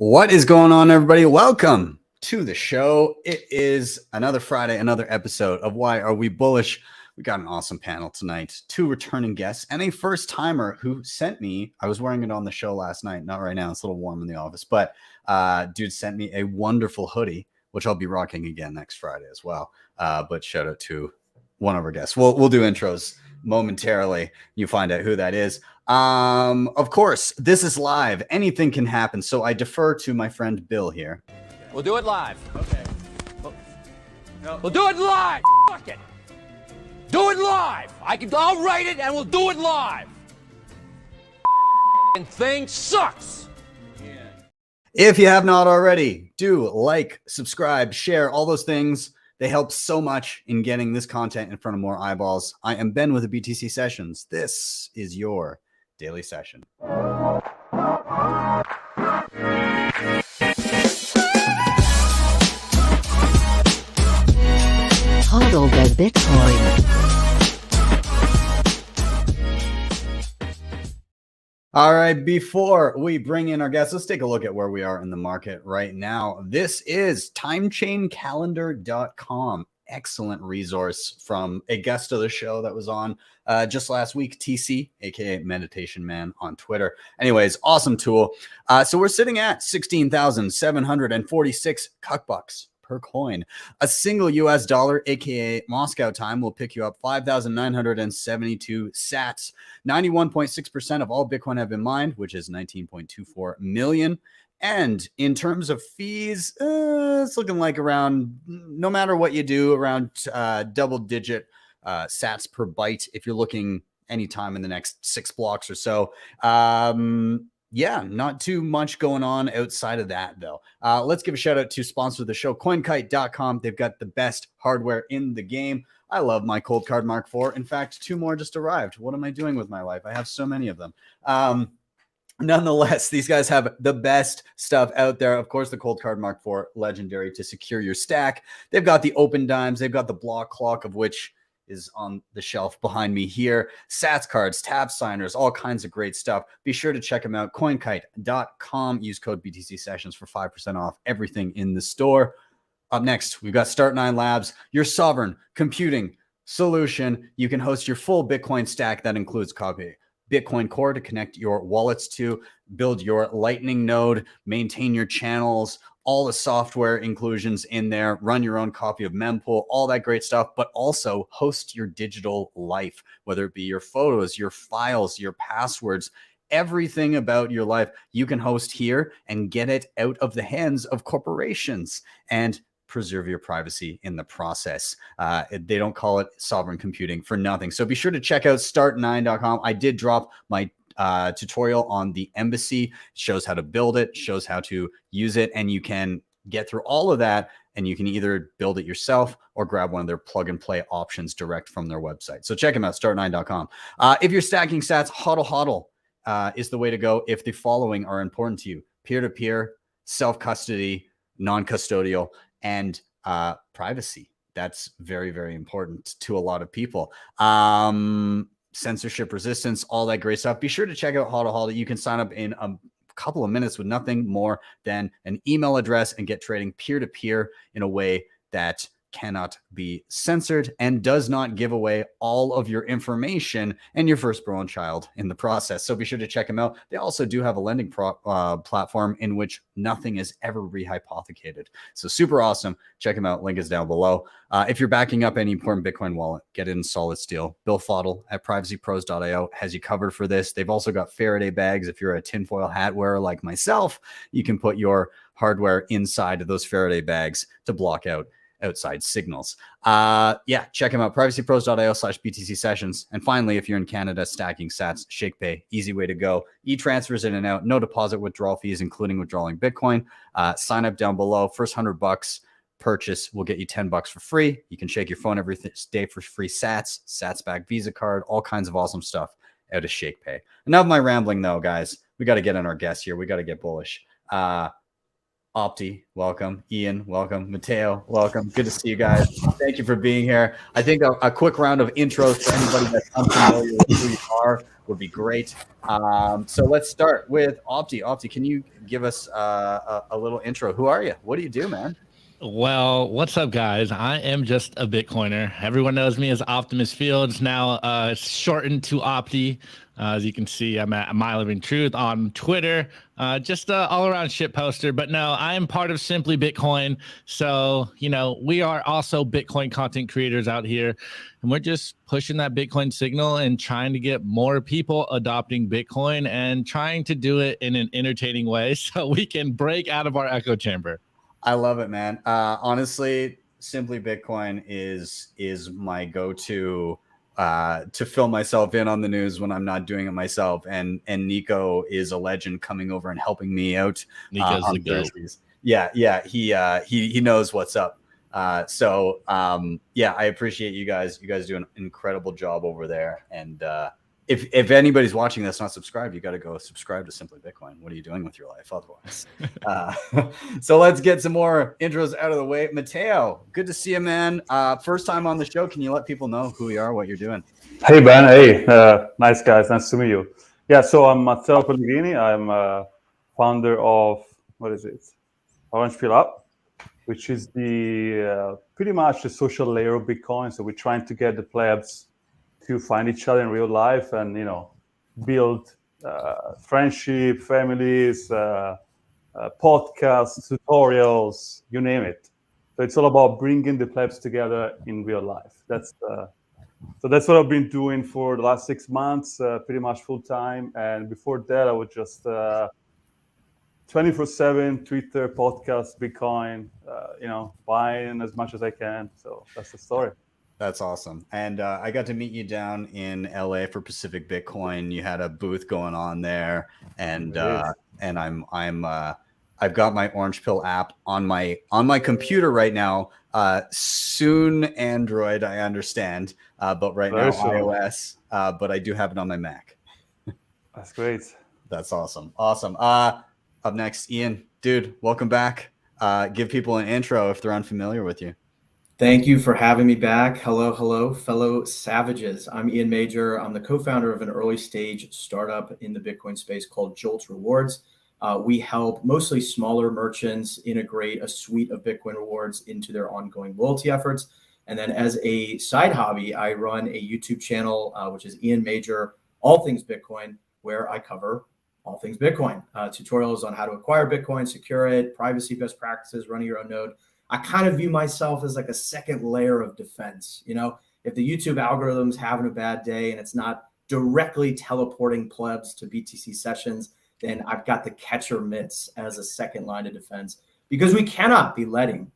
What is going on, everybody? Welcome to the show. It is another Friday, another episode of Why Are We Bullish? We got an awesome panel tonight, 2 returning guests and a first timer who sent me, I was wearing it on the show last night, not right now, it's a little warm in the office, but dude sent me a wonderful hoodie, which I'll be rocking again next Friday as well. But shout out to one of our guests. We'll do intros momentarily. You find out who that is. Of course, this is live. Anything can happen. So I defer to my friend Bill here. We'll do it live. Okay. We'll do it live. Fuck it. Do it live. I'll write it and we'll do it live. And thing sucks. If you have not already, do like, subscribe, share, all those things. They help so much in getting this content in front of more eyeballs. I am Ben with the BTC Sessions. This is your daily session. HODL the Bitcoin. All right, before we bring in our guests, let's take a look at where we are in the market right now. This is timechaincalendar.com. Excellent resource from a guest of the show that was on just last week, TC, aka Meditation Man on Twitter. Anyways, awesome tool. So we're sitting at 16,746 cuckbucks per coin. A single US dollar, aka Moscow time, will pick you up 5,972 sats. 91.6% of all Bitcoin have been mined, which is 19.24 million. And in terms of fees, it's looking like around, no matter what you do, around double-digit sats per byte if you're looking anytime in the next 6 blocks or so. Yeah, not too much going on outside of that, though. Let's give a shout out to sponsor of the show, CoinKite.com. They've got the best hardware in the game. I love my Cold Card Mark IV. In fact, 2 more just arrived. What am I doing with my life? I have so many of them. Nonetheless, these guys have the best stuff out there. Of course, the Cold Card Mark IV, legendary to secure your stack. They've got the open dimes. They've got the block clock, of which is on the shelf behind me here. Sats cards, tab signers, all kinds of great stuff. Be sure to check them out. CoinKite.com. Use code BTC Sessions for 5% off everything in the store. Up next, we've got Start9 Labs, your sovereign computing solution. You can host your full Bitcoin stack. That includes copy Bitcoin Core to connect your wallets to, build your Lightning node, maintain your channels, all the software inclusions in there, run your own copy of mempool, all that great stuff, but also host your digital life, whether it be your photos, your files, your passwords, everything about your life you can host here and get it out of the hands of corporations and preserve your privacy in the process. They don't call it sovereign computing for nothing. So be sure to check out start9.com. I did drop my tutorial on the embassy. It shows how to build it, shows how to use it, and you can get through all of that, and you can either build it yourself or grab one of their plug and play options direct from their website. So check them out, start9.com. If you're stacking sats, HodlHodl is the way to go if the following are important to you: peer-to-peer, self-custody, non-custodial, and privacy. That's very, very important to a lot of people. Censorship resistance, all that great stuff. Be sure to check out HodlHodl. You can sign up in a couple of minutes with nothing more than an email address and get trading peer-to-peer in a way that cannot be censored and does not give away all of your information and your firstborn child in the process. So be sure to check them out. They also do have a lending platform in which nothing is ever rehypothecated. So super awesome. Check them out. Link is down below. If you're backing up any important Bitcoin wallet, get it in solid steel. BillFodl at privacypros.io has you covered for this. They've also got Faraday bags. If you're a tinfoil hat wearer like myself, you can put your hardware inside of those Faraday bags to block out outside signals. Yeah, check them out, privacypros.io/BTC Sessions. And finally, if you're in Canada stacking sats, Shakepay, easy way to go. E-transfers in and out, no deposit withdrawal fees, including withdrawing Bitcoin. Sign up down below. First $100 purchase will get you $10 for free. You can shake your phone every day for free sats back Visa card, all kinds of awesome stuff out of Shakepay. Enough of my rambling though, guys. We got to get on our guests here. We got to get bullish. Opti, welcome. Ian, welcome. Matteo, welcome. Good to see you guys. Thank you for being here. I think a quick round of intros for anybody that's unfamiliar with who you are would be great. So let's start with Opti. Opti, can you give us a little intro? Who are you? What do you do, man? Well, what's up, guys? I am just a Bitcoiner. Everyone knows me as Optimus Fields. Now it's shortened to Opti. As you can see, I'm at My Living Truth on Twitter. Just all-around shit poster. But no, I am part of Simply Bitcoin. So, you know, we are also Bitcoin content creators out here. And we're just pushing that Bitcoin signal and trying to get more people adopting Bitcoin and trying to do it in an entertaining way so we can break out of our echo chamber. I love it, man. Honestly, Simply Bitcoin is my go-to to fill myself in on the news when I'm not doing it myself. And Nico is a legend coming over and helping me out. Nico's the goat. Yeah, he knows what's up. Yeah, I appreciate you guys. You guys do an incredible job over there. And if anybody's watching this not subscribed, you got to go subscribe to Simply Bitcoin. What are you doing with your life otherwise? So let's get some more intros out of the way. Matteo, good to see you, man. First time on the show. Can you let people know who you are, what you're doing? Hey, Ben. Hey, nice guys. Nice to meet you. Yeah, so I'm Matteo Pellegrini. I'm founder of, Orange Peel Up, which is the pretty much the social layer of Bitcoin. So we're trying to get the plebs to find each other in real life and, you know, build friendship, families, podcasts, tutorials, you name it. So it's all about bringing the plebs together in real life. So that's what I've been doing for the last 6 months, pretty much full time. And before that, I was just 24/7 Twitter, podcast, Bitcoin, you know, buying as much as I can. So that's the story. That's awesome. And I got to meet you down in LA for Pacific Bitcoin. You had a booth going on there, and I've got my Orange Pill app on my computer right now. Soon Android, I understand, but right now iOS. But I do have it on my Mac. That's great. That's awesome. Awesome. Up next, Ian, dude, welcome back. Give people an intro if they're unfamiliar with you. Thank you for having me back. Hello, fellow savages. I'm Ian Major. I'm the co-founder of an early stage startup in the Bitcoin space called Jolt Rewards. We help mostly smaller merchants integrate a suite of Bitcoin rewards into their ongoing loyalty efforts. And then as a side hobby, I run a YouTube channel, which is Ian Major, All Things Bitcoin, where I cover all things Bitcoin, tutorials on how to acquire Bitcoin, secure it, privacy best practices, running your own node. I kind of view myself as like a second layer of defense. You know, if the YouTube algorithm's having a bad day and it's not directly teleporting plebs to BTC sessions, then I've got the catcher mitts as a second line of defense, because we cannot be letting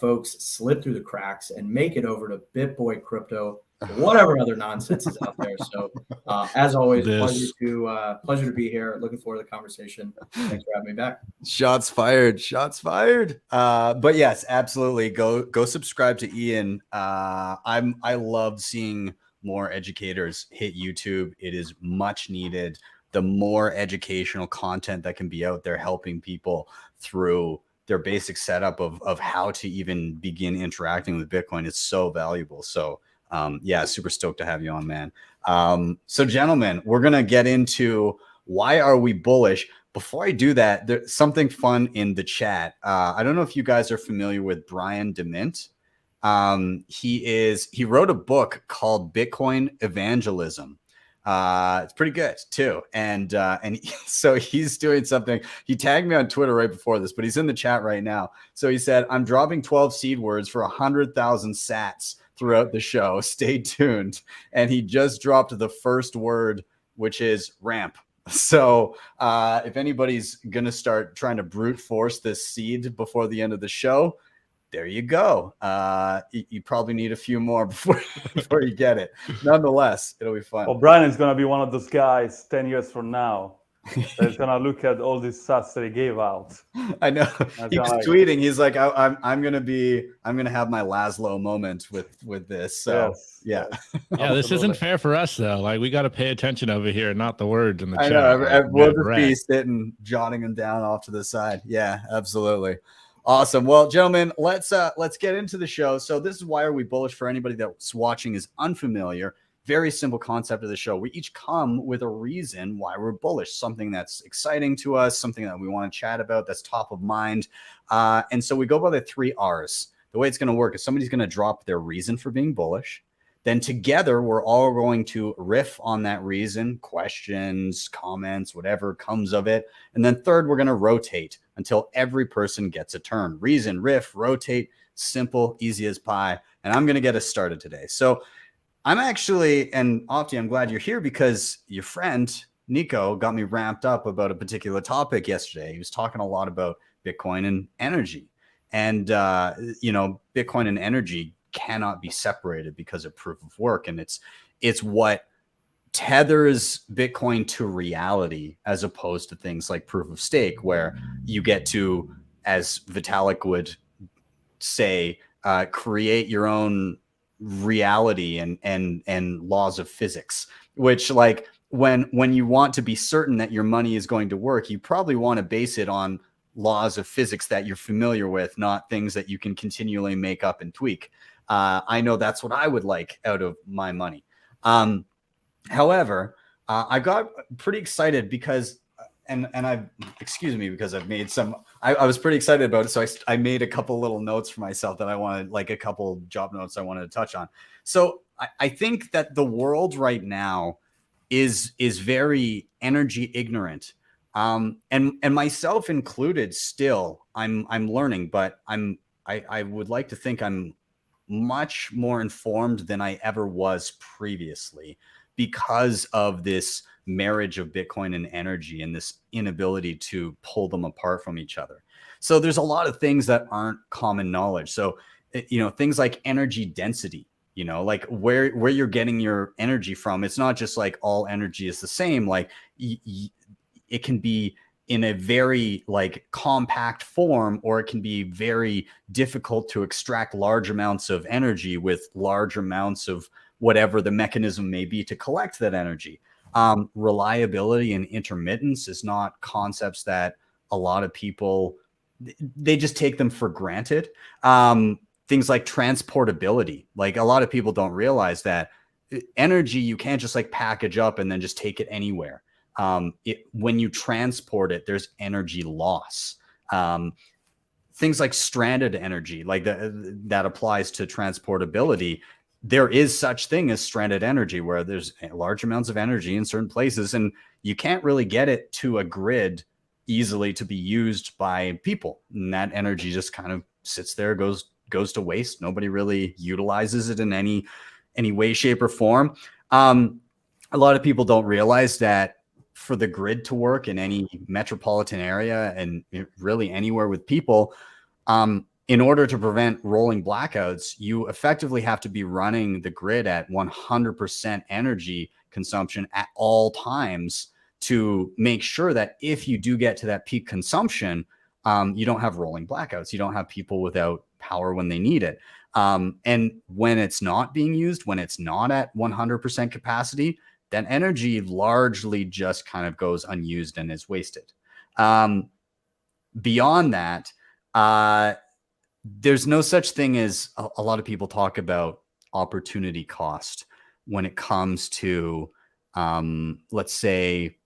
folks slip through the cracks and make it over to BitBoy Crypto, whatever other nonsense is out there. So as always, pleasure to be here. Looking forward to the conversation. Thanks for having me back. Shots fired. But yes, absolutely. Go subscribe to Ian. I love seeing more educators hit YouTube. It is much needed. The more educational content that can be out there helping people through their basic setup of how to even begin interacting with Bitcoin is so valuable. So yeah, super stoked to have you on, man. So gentlemen, we're going to get into why are we bullish. Before I do that, there's something fun in the chat. I don't know if you guys are familiar with Brian DeMint. He wrote a book called Bitcoin Evangelism. It's pretty good too. So he's doing something. He tagged me on Twitter right before this, but he's in the chat right now. So he said, I'm dropping 12 seed words for 100,000 sats throughout the show. Stay tuned. And he just dropped the first word, which is ramp. So if anybody's going to start trying to brute force this seed before the end of the show, there you go. You probably need a few more before you get it. Nonetheless, it'll be fun. Well, Brian is going to be one of those guys 10 years from now that's going to look at all these stats that he gave out. I know. He was tweeting. He's like, I'm going to have my Laszlo moment with this. So yes. Yeah, this isn't fair for us though. Like, we got to pay attention over here, not the words in the chat. I know. We'll just be sitting, jotting them down off to the side. Yeah, absolutely. Awesome. Well, gentlemen, let's get into the show. So this is why are we bullish. For anybody that's watching is unfamiliar. very simple concept of the show. We each come with a reason why we're bullish, something that's exciting to us, something that we want to chat about that's top of mind. And so we go by the 3 R's. The way it's going to work is somebody's going to drop their reason for being bullish. Then together, we're all going to riff on that reason, questions, comments, whatever comes of it. And then third, we're going to rotate until every person gets a turn. Reason, riff, rotate, simple, easy as pie. And I'm going to get us started today. So I'm actually, and Opti, I'm glad you're here because your friend, Nico, got me ramped up about a particular topic yesterday. He was talking a lot about Bitcoin and energy. And, Bitcoin and energy cannot be separated because of proof of work. And it's what tethers Bitcoin to reality, as opposed to things like proof of stake, where you get to, as Vitalik would say, create your own reality and laws of physics, which, like, when you want to be certain that your money is going to work, you probably want to base it on laws of physics that you're familiar with, not things that you can continually make up and tweak. I know that's what I would like out of my money. However, I got pretty excited because, because I've made some, I was pretty excited about it. So I made a couple little notes for myself that I wanted, like a couple job notes I wanted to touch on. So I think that the world right now is very energy ignorant. And myself included still, I'm learning, but I would like to think I'm much more informed than I ever was previously because of this marriage of Bitcoin and energy and this inability to pull them apart from each other. So there's a lot of things that aren't common knowledge. So, things like energy density, like where you're getting your energy from. It's not just like all energy is the same. Like it can be in a very like compact form, or it can be very difficult to extract large amounts of energy with large amounts of whatever the mechanism may be to collect that energy. Reliability and intermittence is not concepts that a lot of people, they just take them for granted. Things like transportability, like a lot of people don't realize that energy, you can't just like package up and then just take it anywhere. When you transport it, there's energy loss. Things like stranded energy, like that applies to transportability. There is such thing as stranded energy, where there's large amounts of energy in certain places, and you can't really get it to a grid easily to be used by people. And that energy just kind of sits there, goes to waste. Nobody really utilizes it in any way, shape, or form. A lot of people don't realize that for the grid to work in any metropolitan area and really anywhere with people, in order to prevent rolling blackouts, you effectively have to be running the grid at 100% energy consumption at all times to make sure that if you do get to that peak consumption, you don't have rolling blackouts. You don't have people without power when they need it. And when it's not being used, when it's not at 100% capacity, then energy largely just kind of goes unused and is wasted. Beyond that, there's no such thing as, a lot of people talk about opportunity cost when it comes to, let's say,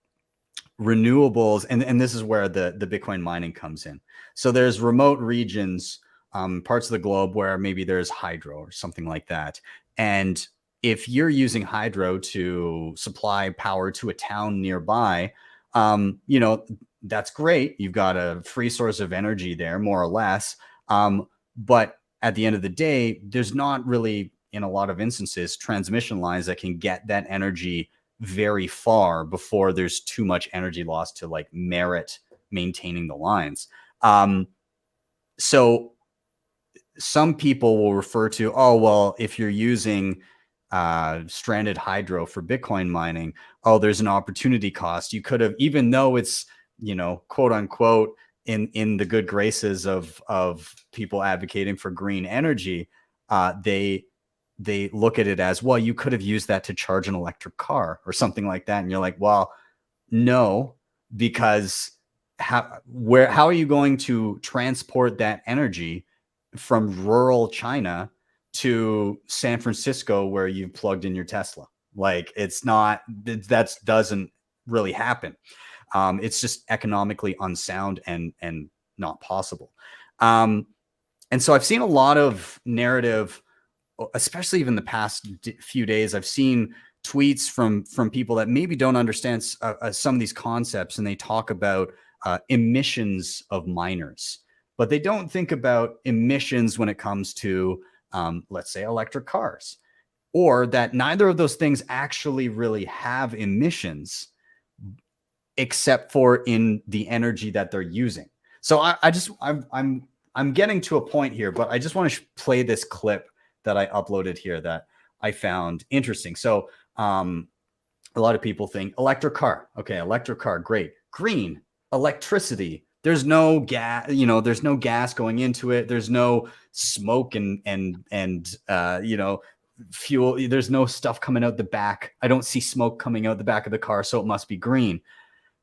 renewables. And this is where the Bitcoin mining comes in. So there's remote regions, parts of the globe where maybe there's hydro or something like that. And if you're using hydro to supply power to a town nearby, that's great. You've got a free source of energy there, more or less. But at the end of the day, there's not really, in a lot of instances, transmission lines that can get that energy very far before there's too much energy loss to like merit maintaining the lines. So some people will refer to, oh, well, if you're using stranded hydro for Bitcoin mining, oh, there's an opportunity cost. You could have, even though it's, quote unquote, in the good graces of people advocating for green energy, they look at it as, well, you could have used that to charge an electric car or something like that. And you're like, well, no, because how are you going to transport that energy from rural China to San Francisco where you've plugged in your Tesla? Like it's not, that doesn't really happen. It's just economically unsound and not possible. And so I've seen a lot of narrative, especially even the past few days. I've seen tweets from people that maybe don't understand some of these concepts, and they talk about emissions of miners, but they don't think about emissions when it comes to, let's say, electric cars, or that neither of those things actually really have emissions, except for in the energy that they're using. So I'm getting to a point here, but I just want to play this clip that I uploaded here that I found interesting. So a lot of people think electric car. Okay, electric car, great. Green, electricity. There's no gas, there's no gas going into it. There's no smoke and fuel. There's no stuff coming out the back. I don't see smoke coming out the back of the car, so it must be green.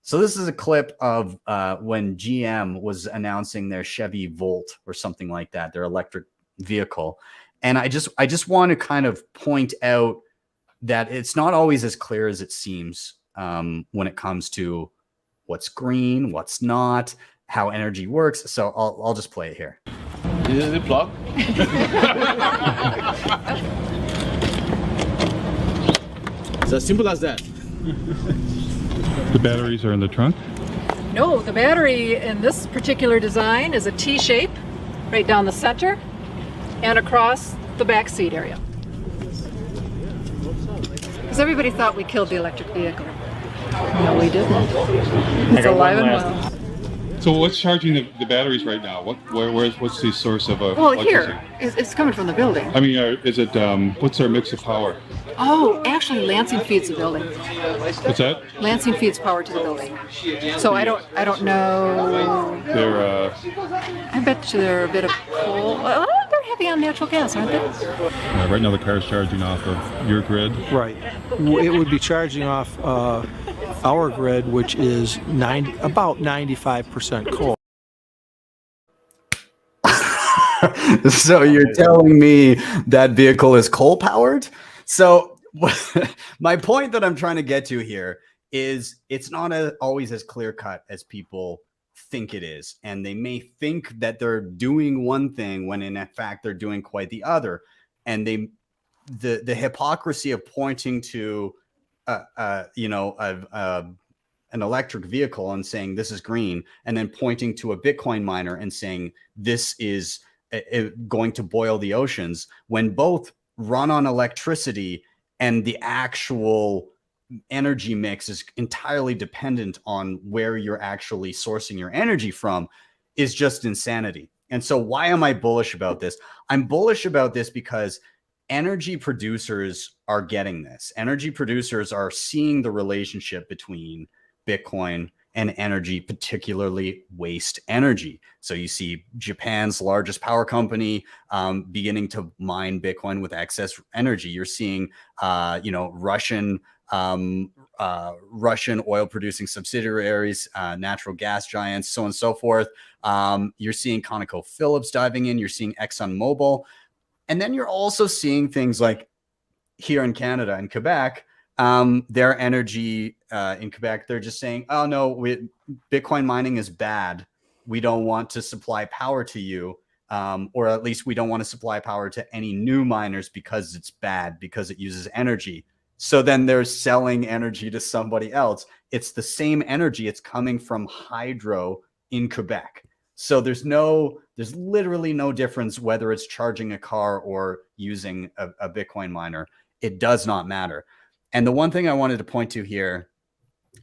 So this is a clip of when GM was announcing their Chevy Volt or something like that, their electric vehicle. And I just want to kind of point out that it's not always as clear as it seems when it comes to what's green, what's not, how energy works. So I'll just play it here. Is it plugged? It's as simple as that. The batteries are in the trunk? No, the battery in this particular design is a T shape right down the center and across the back seat area. Because everybody thought we killed the electric vehicle. No, we didn't. It's alive and well. So what's charging the batteries right now? What's the source of Well, electricity? here, it's coming from the building. I mean, is it, what's our mix of power? Oh, actually Lansing feeds the building. What's that? Lansing feeds power to the building. So I don't know. They're, I bet you they're a bit of coal. Well, they're heavy on natural gas, aren't they? right now the car's charging off of your grid. Right. It would be charging off our grid, which is about 95% coal. So you're telling me that vehicle is coal powered? So my point that I'm trying to get to here is it's not always as clear cut as people think it is. And they may think that they're doing one thing when in fact they're doing quite the other. And the hypocrisy of pointing to an electric vehicle and saying this is green, and then pointing to a Bitcoin miner and saying this is going to boil the oceans, when both run on electricity and the actual energy mix is entirely dependent on where you're actually sourcing your energy from, is just insanity. And so why am I bullish about this? I'm bullish about this because energy producers are getting this. Energy producers are seeing the relationship between Bitcoin and energy, particularly waste energy. So you see Japan's largest power company beginning to mine Bitcoin with excess energy. You're seeing, Russian oil producing subsidiaries, natural gas giants, so on and so forth. You're seeing ConocoPhillips diving in. You're seeing ExxonMobil. And then you're also seeing things like here in Canada and Quebec, their energy in Quebec, they're just saying, oh no, Bitcoin mining is bad. We don't want to supply power to you. Or at least we don't want to supply power to any new miners because it's bad, because it uses energy. So then they're selling energy to somebody else. It's the same energy. It's coming from hydro in Quebec. So there's literally no difference whether it's charging a car or using a Bitcoin miner. It does not matter. And the one thing I wanted to point to here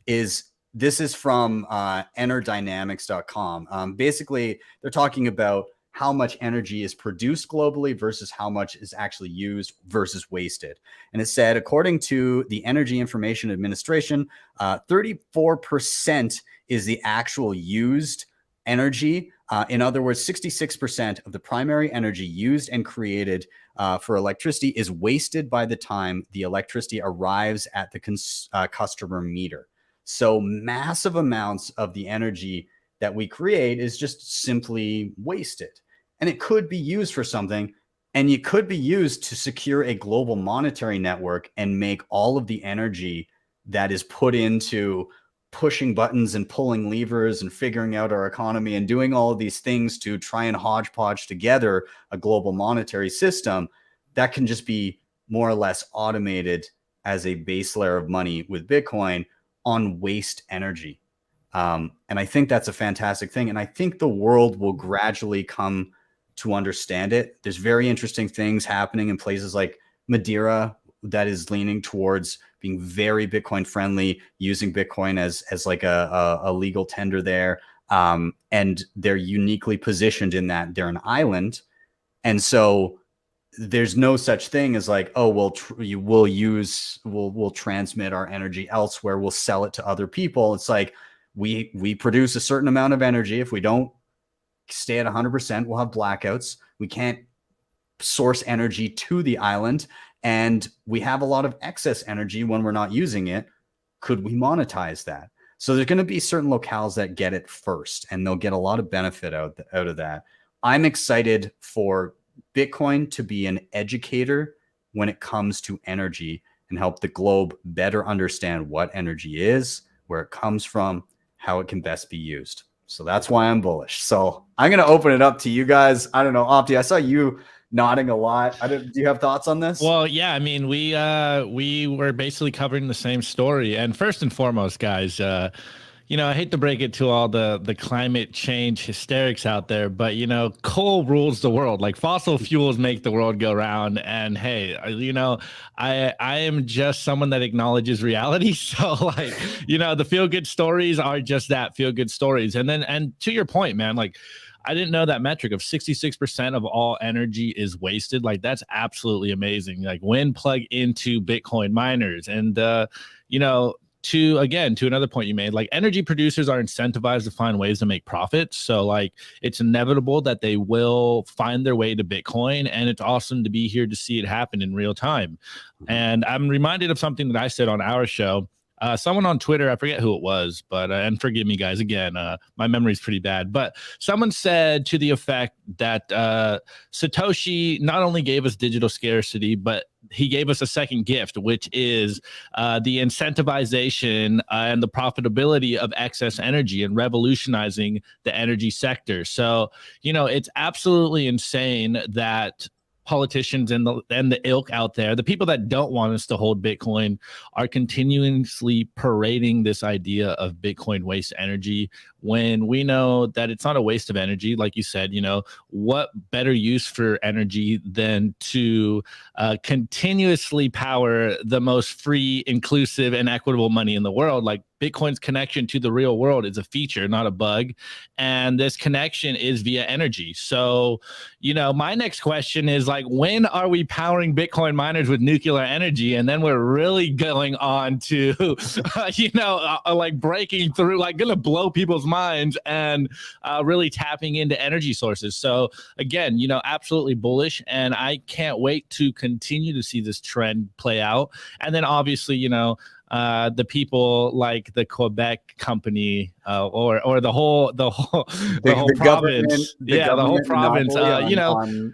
is this is from enerdynamics.com. Basically, they're talking about how much energy is produced globally versus how much is actually used versus wasted. And it said, according to the Energy Information Administration, 34% is the actual used energy. In other words, 66% of the primary energy used and created for electricity is wasted by the time the electricity arrives at the customer meter. So massive amounts of the energy that we create is just simply wasted. And it could be used for something, And it could be used to secure a global monetary network and make all of the energy that is put into pushing buttons and pulling levers and figuring out our economy and doing all of these things to try and hodgepodge together a global monetary system that can just be more or less automated as a base layer of money with Bitcoin on waste energy. And I think that's a fantastic thing. And I think the world will gradually come to understand it. There's very interesting things happening in places like Madeira that is leaning towards being very Bitcoin friendly, using Bitcoin as like a legal tender there. And they're uniquely positioned in that they're an island. And so there's no such thing as like, oh, well, we'll transmit our energy elsewhere. We'll sell it to other people. It's like we produce a certain amount of energy. If we don't stay at 100%, we'll have blackouts. We can't source energy to the island, and we have a lot of excess energy when we're not using it. Could we monetize that? So there's going to be certain locales that get it first, and they'll get a lot of benefit out of that. I'm excited for Bitcoin to be an educator when it comes to energy and help the globe better understand what energy is, where it comes from, how it can best be used. So that's why I'm bullish. So I'm going to open it up to you guys. I don't know, Opti, I saw you nodding a lot. Do you have thoughts on this? Well, yeah, I mean, we were basically covering the same story. And first and foremost, guys, you know, I hate to break it to all the climate change hysterics out there, but, you know, coal rules the world. Like, fossil fuels make the world go round. And hey, you know, I am just someone that acknowledges reality. So, like, you know, the feel good stories are just that, feel good stories. And to your point, man, like, I didn't know that metric of 66% of all energy is wasted. Like, that's absolutely amazing. Like, when plug into Bitcoin miners, and you know, to another point you made, like, energy producers are incentivized to find ways to make profits. So, like, it's inevitable that they will find their way to Bitcoin, and it's awesome to be here to see it happen in real time. And I'm reminded of something that I said on our show. Someone on Twitter, I forget who it was, but and forgive me, guys, again, my memory is pretty bad, but someone said to the effect that Satoshi not only gave us digital scarcity, but he gave us a second gift, which is the incentivization and the profitability of excess energy and revolutionizing the energy sector. So, you know, it's absolutely insane that politicians and the ilk out there, the people that don't want us to hold Bitcoin, are continuously parading this idea of Bitcoin waste energy, when we know that it's not a waste of energy. Like you said, you know, what better use for energy than to continuously power the most free, inclusive, and equitable money in the world? Like, Bitcoin's connection to the real world is a feature, not a bug. And this connection is via energy. So, you know, my next question is, like, when are we powering Bitcoin miners with nuclear energy? And then we're really going on to, you know, like, breaking through, like, going to blow people's minds and really tapping into energy sources. So, again, you know, absolutely bullish. And I can't wait to continue to see this trend play out. And then, obviously, you know, the people like the Quebec company or the whole province, the whole province. You know,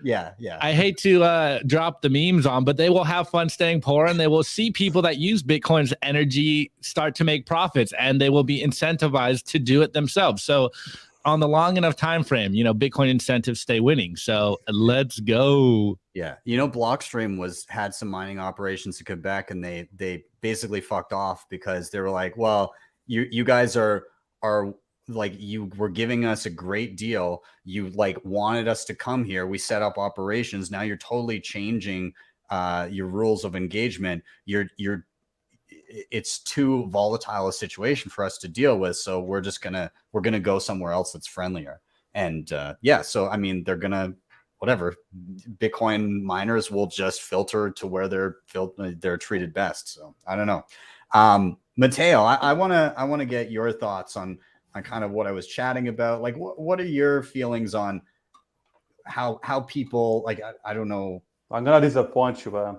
I hate to drop the memes on, but they will have fun staying poor, and they will see people that use Bitcoin's energy start to make profits, and they will be incentivized to do it themselves. So, on the long enough time frame, you know, Bitcoin incentives stay winning. So let's go. Yeah, you know, Blockstream had some mining operations in Quebec, and they basically fucked off because they were like, well, you guys are like, you were giving us a great deal. You, like, wanted us to come here. We set up operations. Now you're totally changing your rules of engagement. It's too volatile a situation for us to deal with. So we're gonna go somewhere else that's friendlier. And yeah, so I mean, they're gonna, whatever, Bitcoin miners will just filter to where they're treated best. So I don't know. Matteo, I want to get your thoughts on kind of what I was chatting about. Like, what are your feelings on how people, like, I don't know. I'm gonna disappoint you, man.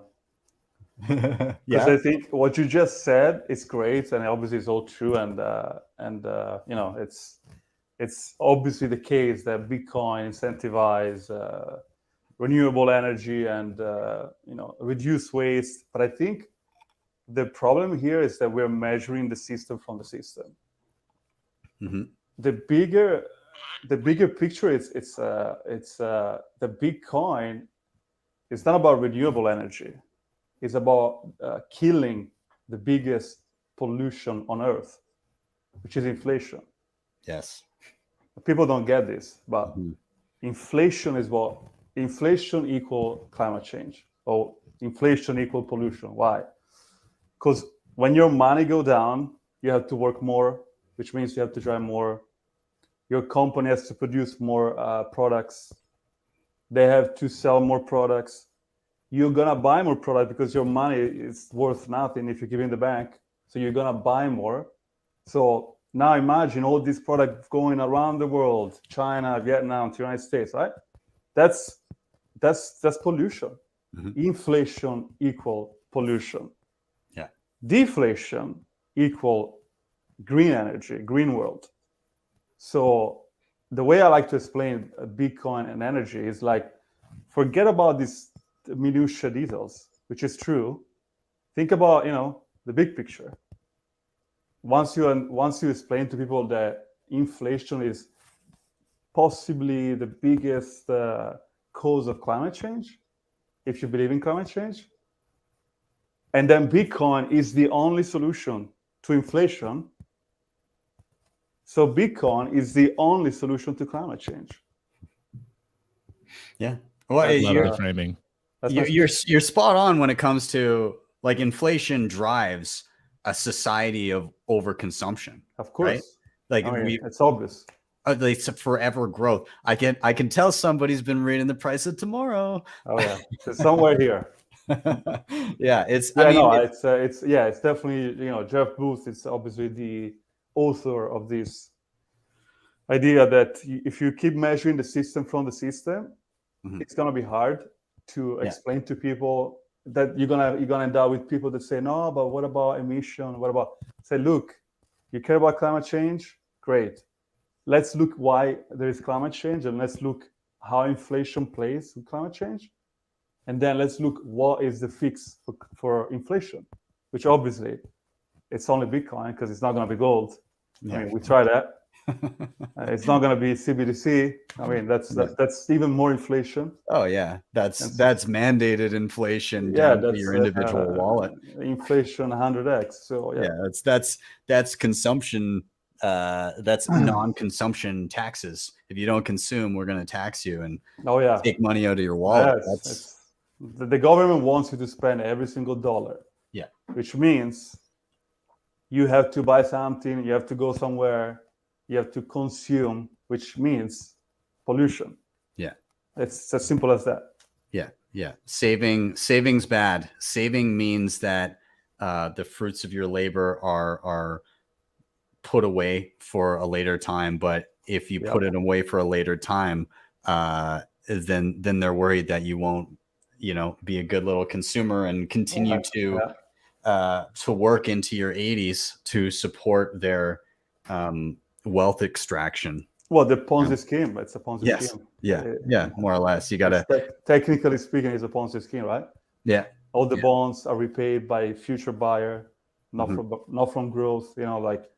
Because I think what you just said is great, and obviously it's all true, and you know, it's obviously the case that Bitcoin incentivize renewable energy and reduce waste. But I think the problem here is that we're measuring the system from the system. The bigger picture is the Bitcoin. It's not about renewable energy. It's about killing the biggest pollution on Earth, which is inflation. Yes. People don't get this, but inflation is what inflation equal climate change, or inflation equal pollution. Why? Because when your money go down, you have to work more, which means you have to drive more. Your company has to produce more products. They have to sell more products. You're gonna buy more product because your money is worth nothing if you give it in the bank. So you're gonna buy more. So now imagine all these products going around the world, China, Vietnam, to the United States, right? That's pollution. Inflation equal pollution. Yeah. Deflation equal green energy, green world. So the way I like to explain Bitcoin and energy is like, forget about these minutiae details, which is true. Think about, the big picture. Once you explain to people that inflation is possibly the biggest cause of climate change, if you believe in climate change, and then Bitcoin is the only solution to inflation. So Bitcoin is the only solution to climate change. Yeah. Well, I love the framing. You're spot on when it comes to like inflation drives a society of overconsumption. Of course. Right? It's obvious. It's a forever growth. I can tell somebody's been reading The Price of Tomorrow. Oh yeah, it's somewhere here. Yeah, it's definitely, Jeff Booth is obviously the author of this idea that if you keep measuring the system from the system, it's gonna be hard to explain to people that you're gonna end up with people that say, no, but what about emission? What about, say, look, you care about climate change? Great. Let's look why there is climate change, and let's look how inflation plays with climate change. And then let's look what is the fix for inflation, which obviously it's only Bitcoin, because it's not going to be gold. I mean, we try that. It's not going to be CBDC. I mean, that's even more inflation. Oh yeah, that's mandated inflation down to your individual wallet. Inflation 100x. So that's consumption. That's non-consumption taxes. If you don't consume, we're going to tax you and take money out of your wallet. The government wants you to spend every single dollar. Yeah, which means you have to buy something, you have to go somewhere, you have to consume, which means pollution. Yeah, it's as simple as that. Yeah. Saving's bad. Saving means that the fruits of your labor are put away for a later time. But if you put it away for a later time, then they're worried that you won't, be a good little consumer and continue to work into your 80s to support their wealth extraction. Well, the Ponzi scheme, it's a Ponzi scheme. Yeah, more or less. You got to technically speaking, it's a Ponzi scheme, right? Yeah. All the bonds are repaid by future buyer, not from growth. Like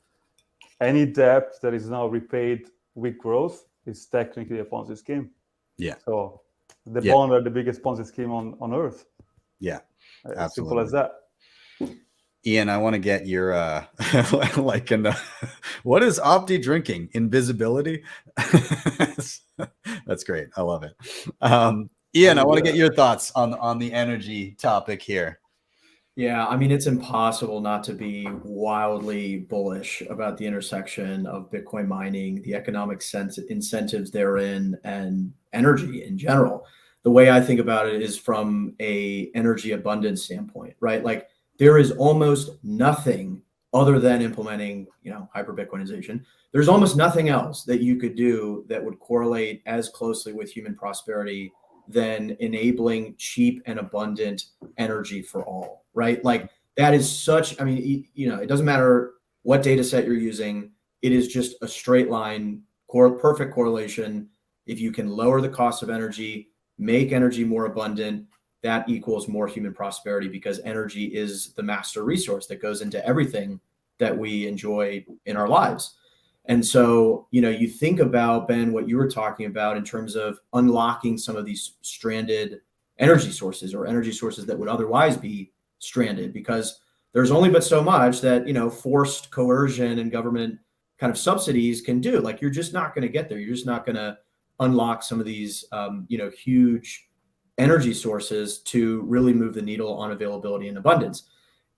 any debt that is now repaid with growth is technically a Ponzi scheme. Yeah. So the bond are the biggest Ponzi scheme on Earth. Yeah. As simple as that. Ian, I want to get your what is Opti drinking? Invisibility? That's great. I love it. Ian, I want to get your thoughts on the energy topic here. Yeah, I mean, it's impossible not to be wildly bullish about the intersection of Bitcoin mining, the economic incentives therein, and energy in general. The way I think about it is from a energy abundance standpoint, right? Like there is almost nothing other than implementing, hyper Bitcoinization. There's almost nothing else that you could do that would correlate as closely with human prosperity than enabling cheap and abundant energy for all, right? Like that is such, I mean, it doesn't matter what data set you're using. It is just a straight line, perfect correlation. If you can lower the cost of energy, make energy more abundant, that equals more human prosperity, because energy is the master resource that goes into everything that we enjoy in our lives. And so, you think about, Ben, what you were talking about in terms of unlocking some of these stranded energy sources, or energy sources that would otherwise be stranded, because there's only but so much that, forced coercion and government kind of subsidies can do. Like, you're just not going to get there. You're just not going to unlock some of these, huge energy sources to really move the needle on availability and abundance.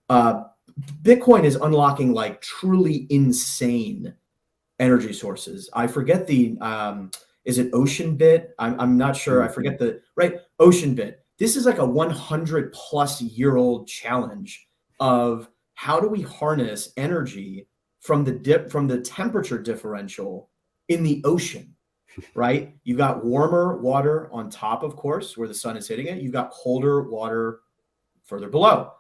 Bitcoin is unlocking like truly insane energy sources. I forget the, is it Ocean Bit? I'm not sure. I forget Ocean Bit. This is like a 100+ year-old challenge of how do we harness energy from the temperature differential in the ocean, right? You've got warmer water on top, of course, where the sun is hitting it. You've got colder water further below.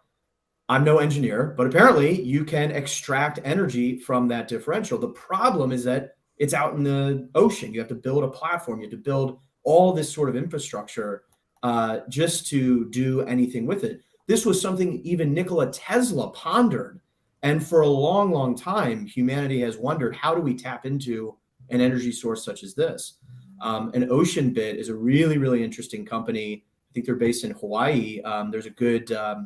I'm no engineer, but apparently you can extract energy from that differential. The problem is that it's out in the ocean. You have to build a platform. You have to build all this sort of infrastructure just to do anything with it. This was something even Nikola Tesla pondered. And for a long, long time, humanity has wondered, how do we tap into an energy source such as this? And Ocean Bit is a really, really interesting company. I think they're based in Hawaii. There's a good Robert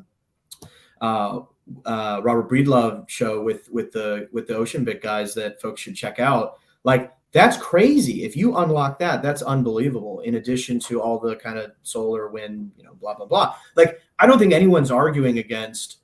Breedlove show with the Ocean Bit guys that folks should check out. Like, that's crazy. If you unlock that, that's unbelievable. In addition to all the kind of solar, wind, blah, blah, blah. Like, I don't think anyone's arguing against,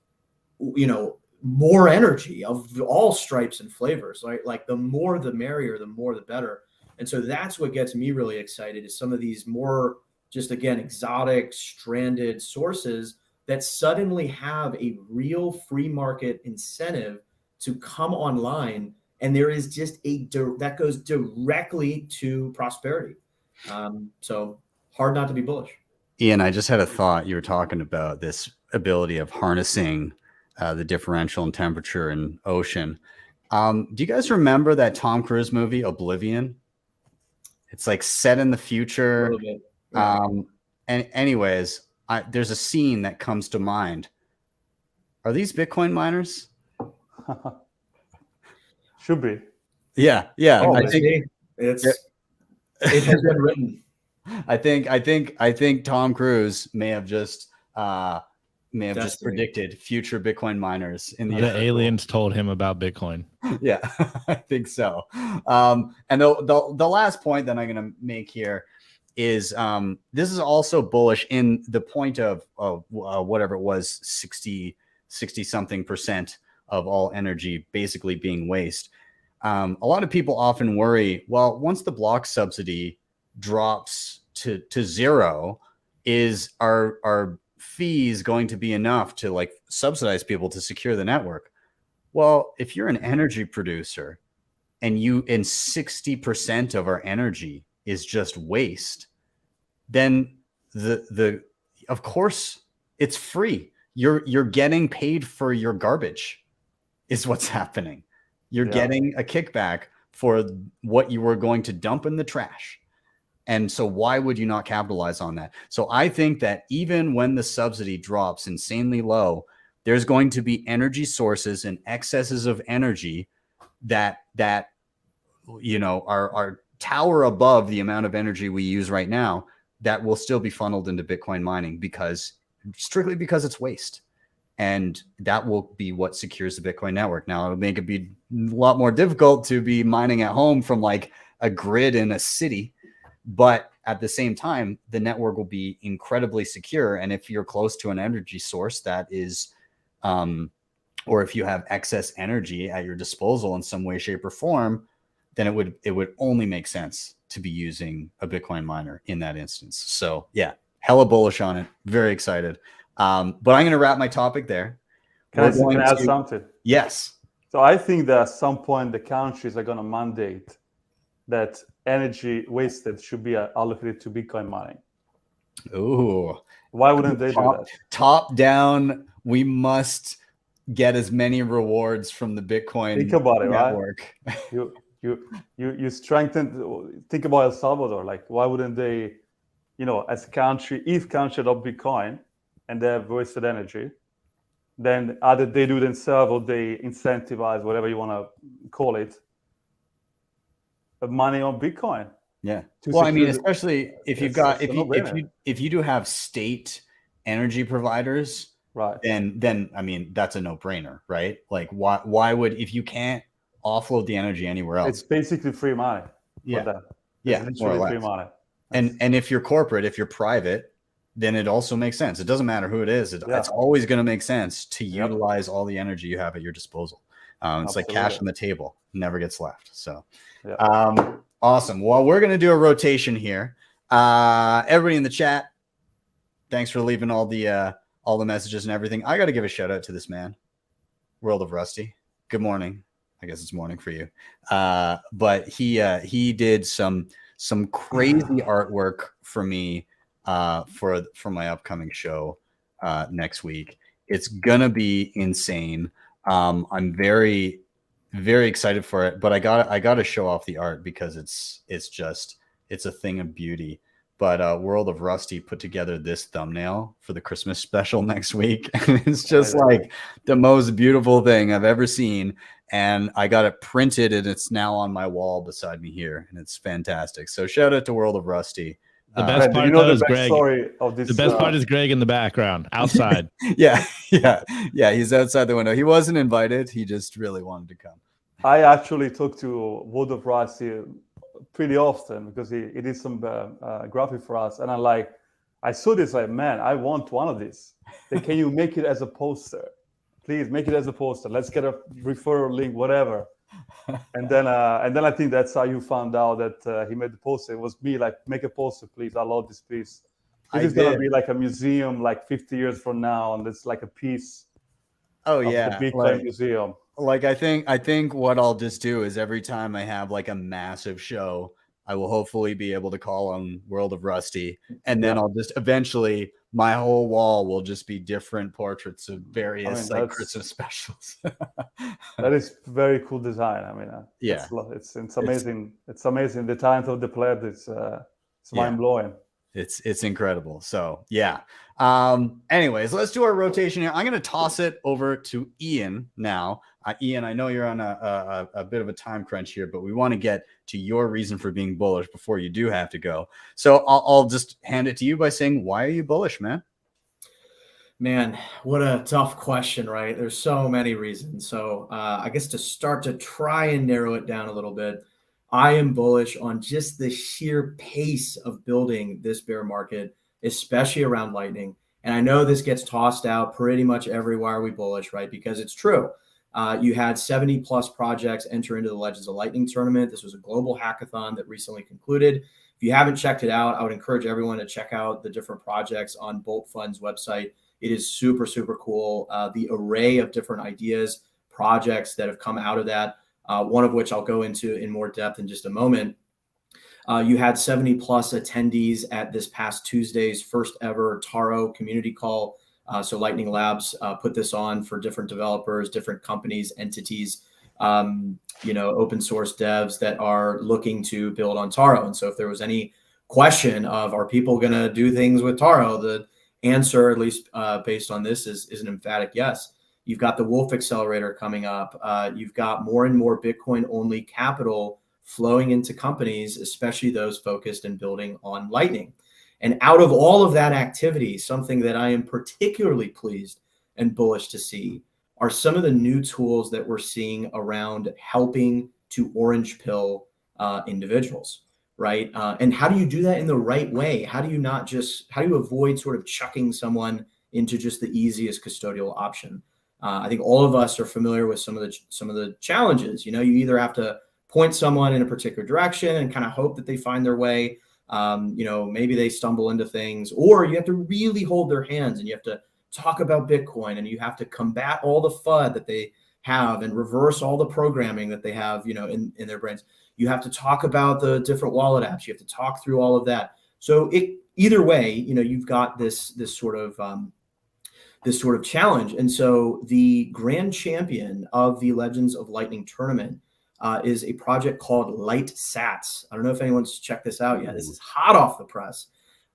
more energy of all stripes and flavors, right? Like, the more the merrier, the more the better. And so that's what gets me really excited, is some of these more just, again, exotic, stranded sources that suddenly have a real free market incentive to come online. And there is just that goes directly to prosperity. So hard not to be bullish. Ian, I just had a thought. You were talking about this ability of harnessing the differential in temperature in ocean. Do you guys remember that Tom Cruise movie, Oblivion? It's like set in the future. A little bit. Yeah. And anyways, there's a scene that comes to mind. Are these Bitcoin miners? Should be. Yeah. Oh, I think it has been written. I think Tom Cruise may have just predicted future Bitcoin miners in the aliens told him about Bitcoin. Yeah, I think so. And the last point that I'm going to make here is this is also bullish in the point of whatever it was, 60 something % of all energy basically being waste. A lot of people often worry, well, once the block subsidy drops to zero, is our fees going to be enough to like subsidize people to secure the network? Well, if you're an energy producer and 60% of our energy is just waste, then of course it's free. You're getting paid for your garbage is what's happening. You're getting a kickback for what you were going to dump in the trash. And so why would you not capitalize on that? So I think that even when the subsidy drops insanely low, there's going to be energy sources and excesses of energy that are tower above the amount of energy we use right now, that will still be funneled into Bitcoin mining strictly because it's waste. And that will be what secures the Bitcoin network. Now, it'll make it be a lot more difficult to be mining at home from like a grid in a city. But at the same time, the network will be incredibly secure. And if you're close to an energy source that is, or if you have excess energy at your disposal in some way, shape, or form, then it would only make sense to be using a Bitcoin miner in that instance. So yeah, hella bullish on it. Very excited. But I'm going to wrap my topic there. Can I add something? Yes. So I think that at some point the countries are going to mandate that energy wasted should be allocated to Bitcoin mining. Ooh. Why wouldn't they do that? Top down, we must get as many rewards from the Bitcoin Think about network. It, right? You strengthen. Think about El Salvador. Like, why wouldn't they, as a country, if country adopt Bitcoin and they have wasted energy, then either they do themselves or they incentivize, whatever you want to call it, money on Bitcoin. Yeah. Well, I mean, especially if you've got if you do have state energy providers, right? Then I mean, that's a no-brainer, right? Like, why would, if you can't offload the energy anywhere else? It's basically free money. Yeah. Yeah. It's literally free money. And if you're corporate, if you're private, then it also makes sense. It doesn't matter who it is. It's always going to make sense to utilize all the energy you have at your disposal. It's like cash on the table, never gets left. So, awesome. Well, we're going to do a rotation here. Everybody in the chat, thanks for leaving all the messages and everything. I got to give a shout out to this man, World of Rusty. Good morning. I guess it's morning for you. But he did some crazy artwork for me for my upcoming show next week. It's gonna be insane. I'm very, very excited for it, but I gotta show off the art because it's a thing of beauty. But World of Rusty put together this thumbnail for the Christmas special next week. And it's just like the most beautiful thing I've ever seen. And I got it printed and it's now on my wall beside me here. And it's fantastic. So shout out to World of Rusty. The best part is Greg. The best part is Greg in the background, outside. Yeah. He's outside the window. He wasn't invited. He just really wanted to come. I actually talk to World of Rusty pretty often because he did some graphic for us, and I saw this, like, man, I want one of these. Can you make it as a poster? Please make it as a poster. Let's get a referral link, whatever. And then I think that's how you found out that he made the poster. It was me, like, make a poster, please. I love this piece. This is gonna be like a museum, like 50 years from now, and it's like a piece. Oh of yeah, the Bitcoin museum. Like I think what I'll just do is every time I have like a massive show, I will hopefully be able to call on World of Rusty, and then I'll just eventually my whole wall will just be different portraits of various like Christmas specials. That is very cool design. I mean, it's amazing. It's amazing. The talent of the player is mind blowing. It's incredible. So yeah. Anyways, let's do our rotation here. I'm going to toss it over to Ian now. Ian, I know you're on a bit of a time crunch here, but we want to get to your reason for being bullish before you do have to go. So I'll just hand it to you by saying, why are you bullish, man? Man, what a tough question, right? There's so many reasons. So I guess to start to try and narrow it down a little bit, I am bullish on just the sheer pace of building this bear market, especially around Lightning. And I know this gets tossed out pretty much everywhere we bullish, right? Because it's true. You had 70 plus projects enter into the Legends of Lightning tournament. This was a global hackathon that recently concluded. If you haven't checked it out, I would encourage everyone to check out the different projects on Bolt Fund's website. It is super, super cool. The array of different ideas, projects that have come out of that. One of which I'll go into in more depth in just a moment. You had 70 plus attendees at this past Tuesday's first ever Taro community call. So Lightning Labs put this on for different developers, different companies, entities, open source devs that are looking to build on Taro. And so if there was any question of, are people going to do things with Taro? The answer, at least based on this, is an emphatic yes. You've got the Wolf Accelerator coming up. You've got more and more Bitcoin-only capital flowing into companies, especially those focused in building on Lightning. And out of all of that activity, something that I am particularly pleased and bullish to see are some of the new tools that we're seeing around helping to orange pill individuals, right? And how do you do that in the right way? How do you avoid sort of chucking someone into just the easiest custodial option? I think all of us are familiar with some of the challenges. You either have to point someone in a particular direction and kind of hope that they find their way. Maybe they stumble into things, or you have to really hold their hands and you have to talk about Bitcoin and you have to combat all the FUD that they have and reverse all the programming that they have, in their brains. You have to talk about the different wallet apps. You have to talk through all of that. So either way, you've got this sort of challenge. And so the grand champion of the Legends of Lightning tournament is a project called Light Sats. I don't know if anyone's checked this out yet. This is hot off the press.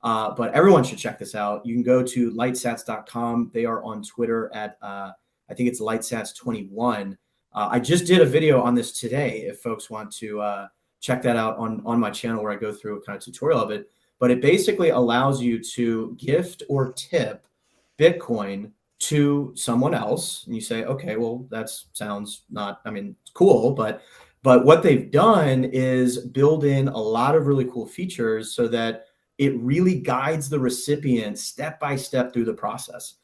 But everyone should check this out. You can go to lightsats.com. They are on Twitter at, I think it's lightsats21. I just did a video on this today if folks want to check that out on my channel, where I go through a kind of tutorial of it. But it basically allows you to gift or tip Bitcoin to someone else. And you say, okay, well, that sounds not, I mean, it's cool, but what they've done is build in a lot of really cool features so that it really guides the recipient step by step through the process.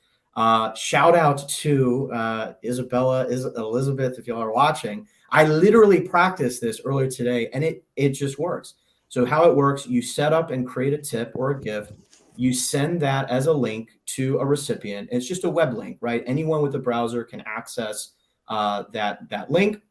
Shout out to Elizabeth, if y'all are watching. I literally practiced this earlier today, and it just works. So how it works, you set up and create a tip or a gift. You send that as a link to a recipient. It's just a web link, right? Anyone with a browser can access that link.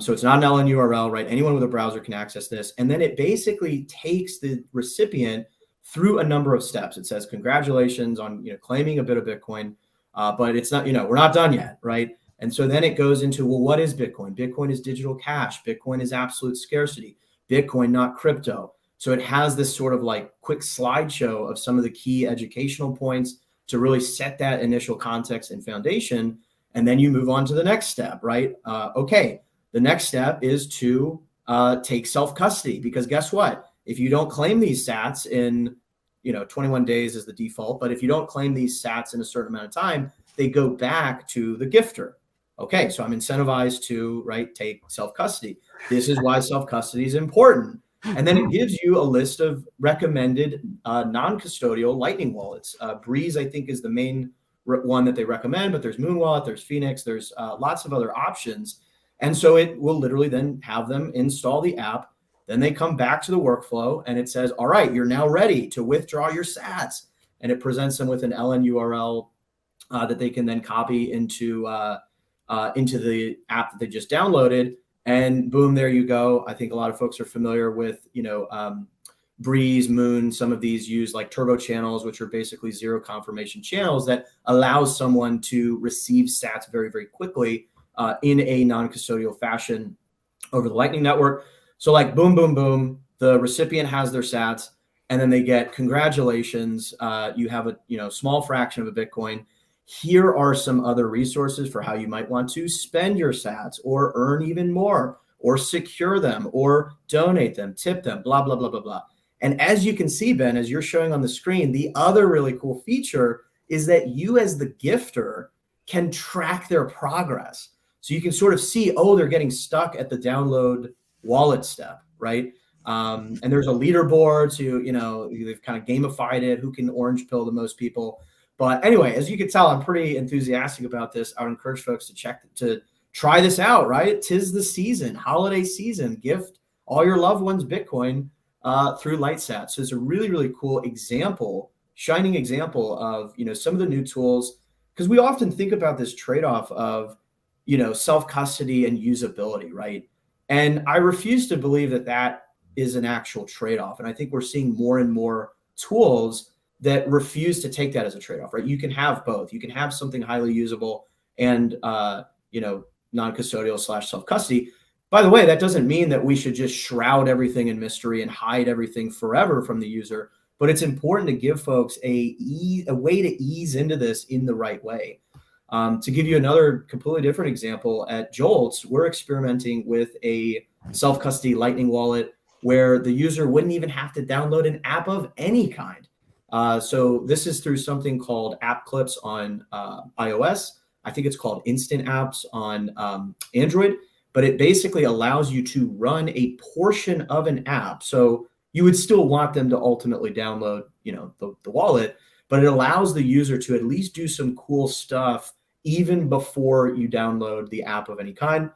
So it's not an LN URL, right? Anyone with a browser can access this. And then it basically takes the recipient through a number of steps. It says, congratulations on claiming a bit of Bitcoin, but it's not, we're not done yet, right? And so then it goes into, well, what is Bitcoin? Bitcoin is digital cash. Bitcoin is absolute scarcity. Bitcoin, not crypto. So it has this sort of like quick slideshow of some of the key educational points to really set that initial context and foundation. And then you move on to the next step, right? Okay, the next step is to take self-custody, because guess what? If you don't claim these sats in, 21 days is the default, but if you don't claim these sats in a certain amount of time, they go back to the gifter. Okay, so I'm incentivized to, right, take self-custody. This is why self-custody is important. And then it gives you a list of recommended non-custodial Lightning wallets. Breeze, I think, is the main one that they recommend, but there's Moon Wallet, there's Phoenix, there's lots of other options. And so it will literally then have them install the app. Then they come back to the workflow and it says, all right, you're now ready to withdraw your sats. And it presents them with an LN URL that they can then copy into the app that they just downloaded. And boom, there you go. I think a lot of folks are familiar with, Breeze, Moon. Some of these use like turbo channels, which are basically zero confirmation channels that allows someone to receive sats very, very quickly in a non-custodial fashion over the Lightning Network. So like boom, boom, boom, the recipient has their sats, and then they get congratulations. You have a small fraction of a Bitcoin. Here are some other resources for how you might want to spend your sats or earn even more or secure them or donate them, tip them, blah, blah, blah, blah, blah. And as you can see, Ben, as you're showing on the screen, the other really cool feature is that you as the gifter can track their progress. So you can sort of see, oh, they're getting stuck at the download wallet step, right? And there's a leaderboard to, they've kind of gamified it, who can orange pill the most people. But anyway, as you can tell, I'm pretty enthusiastic about this. I would encourage folks to try this out, right? 'Tis the season, holiday season. Gift all your loved ones Bitcoin through LightSat. So it's a really, really cool example, shining example of, some of the new tools, because we often think about this trade-off of, self-custody and usability, right? And I refuse to believe that is an actual trade-off. And I think we're seeing more and more tools that refuse to take that as a trade-off, right? You can have both. You can have something highly usable and, non-custodial / self-custody. By the way, that doesn't mean that we should just shroud everything in mystery and hide everything forever from the user, but it's important to give folks a way to ease into this in the right way. To give you another completely different example, at Jolts, we're experimenting with a self-custody Lightning wallet where the user wouldn't even have to download an app of any kind. So this is through something called App Clips on iOS. I think it's called Instant Apps on Android, but it basically allows you to run a portion of an app. So you would still want them to ultimately download, the wallet, but it allows the user to at least do some cool stuff even before you download the app of any kind.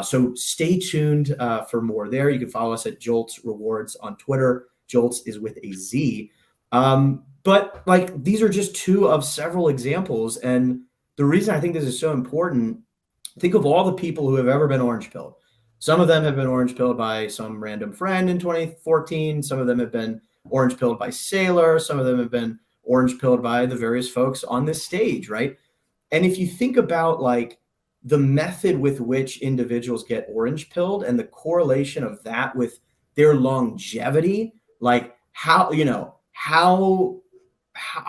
So stay tuned for more there. You can follow us at Jolts Rewards on Twitter. Jolts is with a Z. But like, these are just two of several examples. And the reason I think this is so important, think of all the people who have ever been orange pilled. Some of them have been orange pilled by some random friend in 2014. Some of them have been orange pilled by Sailor. Some of them have been orange pilled by the various folks on this stage, right? And if you think about like the method with which individuals get orange pilled and the correlation of that with their longevity, like how, how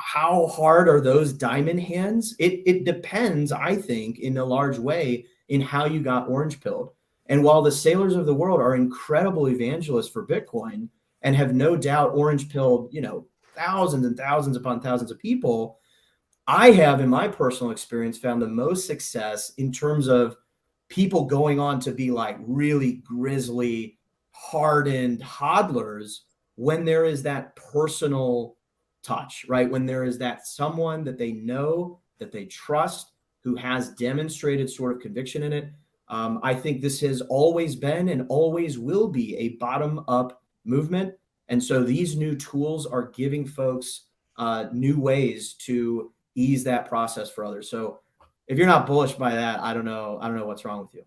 hard are those diamond hands? It depends, I think, in a large way in how you got orange pilled. And while the sailors of the world are incredible evangelists for Bitcoin and have no doubt orange pilled, you know, thousands and thousands upon thousands of people, I have, in my personal experience, found the most success in terms of people going on to be like really grizzly, hardened hodlers when there is that personal touch, right? When there is that someone that they know, that they trust, who has demonstrated sort of conviction in it. I think this has always been and always will be a bottom-up movement. And so these new tools are giving folks new ways to ease that process for others. So if you're not bullish by that, I don't know what's wrong with you.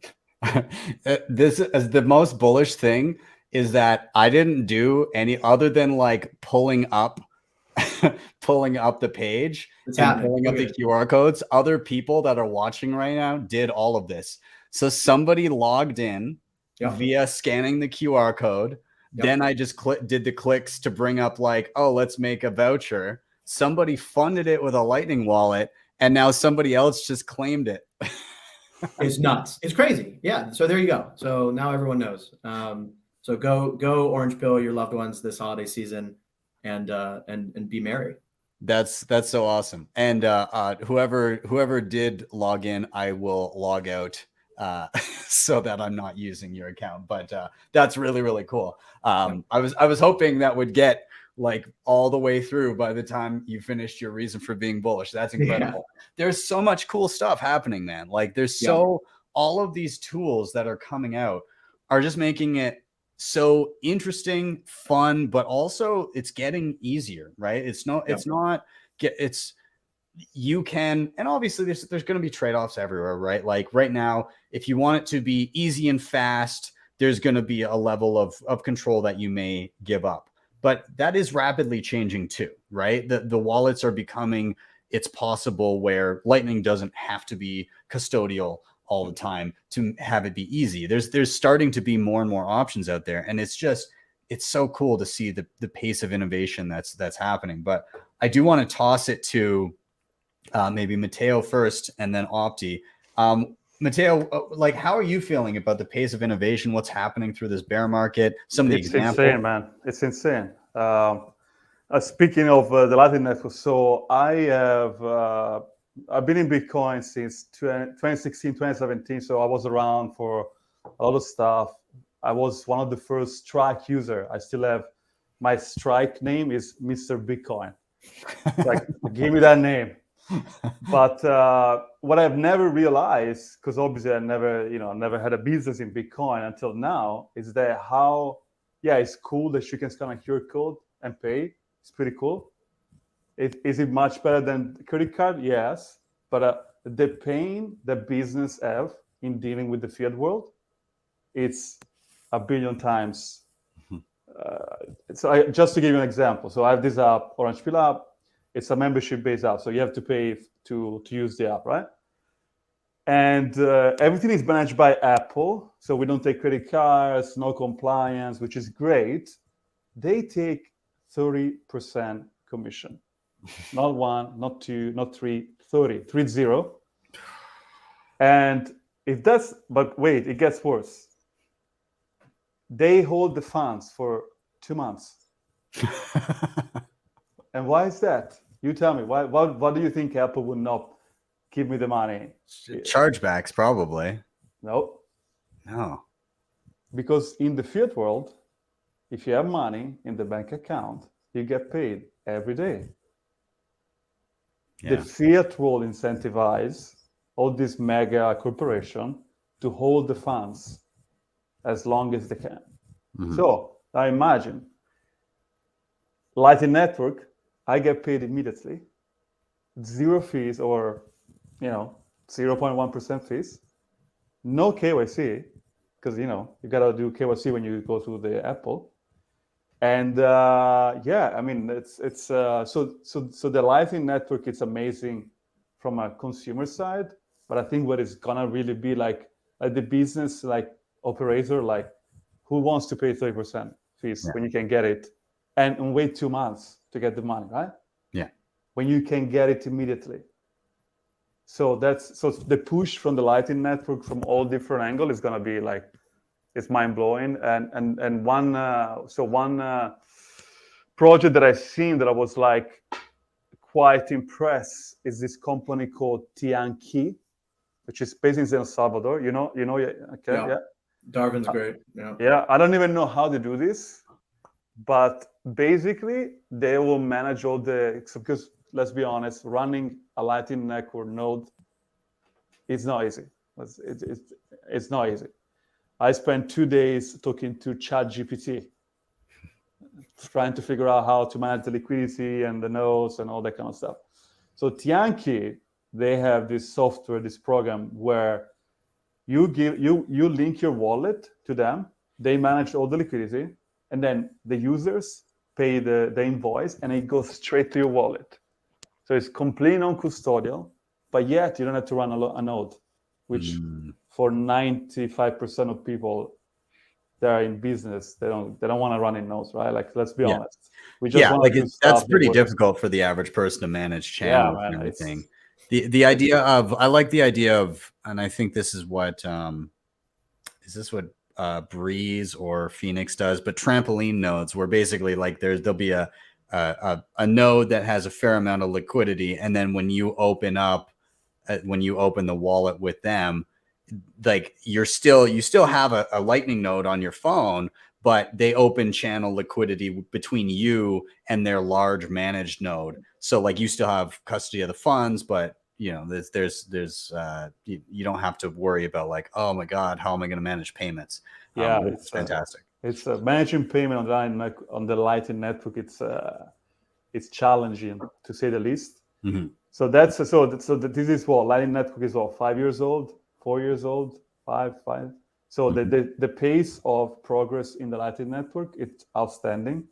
This is the most bullish thing, is that I didn't do any other than like pulling up the page and pulling up the QR codes. Other people that are watching right now did all of this. So somebody logged in via scanning the QR code. Then I just did the clicks to bring up like, oh, let's make a voucher. Somebody funded it with a Lightning wallet, and now somebody else just claimed it. It's nuts. It's crazy. Yeah. So there you go. So now everyone knows. So go orange pill your loved ones this holiday season, and be merry. That's so awesome. And whoever did log in, I will log out so that I'm not using your account. But that's really, really cool. I was hoping that would get like all the way through by the time you finished your reason for being bullish. That's incredible. There's so much cool stuff happening, man. Like there's all of these tools that are coming out are just making it so interesting, fun, but also it's getting easier, right? You can, and obviously there's going to be trade-offs everywhere, right? Like right now, if you want it to be easy and fast, there's going to be a level of control that you may give up. But that is rapidly changing too, right? The wallets are becoming, it's possible where Lightning doesn't have to be custodial all the time to have it be easy. There's starting to be more and more options out there. And it's so cool to see the pace of innovation that's happening. But I do want to toss it to maybe Matteo first and then Opti. Matteo, like, how are you feeling about the pace of innovation? What's happening through this bear market? Some of the examples. It's insane, man. It's insane. Speaking of the Lightning Network, so I've been in Bitcoin since 2016, 2017. So I was around for a lot of stuff. I was one of the first Strike user. I still have my Strike name is Mr. Bitcoin. Like, give me that name. But what I've never realized, because obviously I never had a business in Bitcoin until now, is that it's cool that you can scan a QR code and pay. It's pretty cool. Is it much better than credit card? Yes. But the pain that business have in dealing with the fiat world, it's a billion times. So just to give you an example, so I have this app, Orange Pill app. It's a membership-based app, so you have to pay to use the app, right? And everything is managed by Apple, so we don't take credit cards, no compliance, which is great. They take 30% commission. Not one, not two, not three, 30. And but wait, it gets worse. They hold the funds for 2 months. And why is that? You tell me. What do you think Apple would not give me the money? Chargebacks, probably. No. Because in the fiat world, if you have money in the bank account, you get paid every day. The fiat world incentivizes all these mega corporations to hold the funds as long as they can. So I imagine Lightning Network, I get paid immediately, 0 fees or 0.1% fees, no KYC, because you gotta do KYC when you go to the Apple. And I mean it's so the Lightning Network is amazing from a consumer side, but I think what is gonna really be like the business operator, who wants to pay 30% fees when you can get it and wait 2 months to get the money, right? Yeah. When you can get it immediately. So the push from the Lightning Network from all different angles is gonna be like, it's mind blowing. And one project that I've seen that I was like quite impressed is this company called Tianqi, which is based in El Salvador. You know, okay, yeah. Darwin's great. Yeah, I don't even know how to do this, but basically they will manage all the, because let's be honest, running a Lightning Network node is not easy. It's not easy. I spent 2 days talking to ChatGPT, trying to figure out how to manage the liquidity and the nodes and all that kind of stuff. So Tianqi, they have this software, this program where you link your wallet to them, they manage all the liquidity, and then the users pay the invoice, and it goes straight to your wallet. So it's completely non-custodial, but yet you don't have to run a node, which for 95% of people that are in business, they don't want to run in nodes, right? Like, let's be honest. We just want to do that's stuff pretty difficult for the average person to manage channels and everything. The idea of, I like the idea of, and I think this is what is this what Breeze or Phoenix does, but trampoline nodes, where basically like there'll be a node that has a fair amount of liquidity, and then when you open the wallet with them, like you still have a Lightning node on your phone, but they open channel liquidity between you and their large managed node. So like you still have custody of the funds, but you know, there's you don't have to worry about like, oh my God, how am I going to manage payments? Yeah, it's fantastic. It's managing payment on the Lightning Network. It's challenging to say the least. Mm-hmm. So this is what Lightning Network is. What, 5 years old, 4 years old, five. So the pace of progress in the Lightning Network, it's outstanding.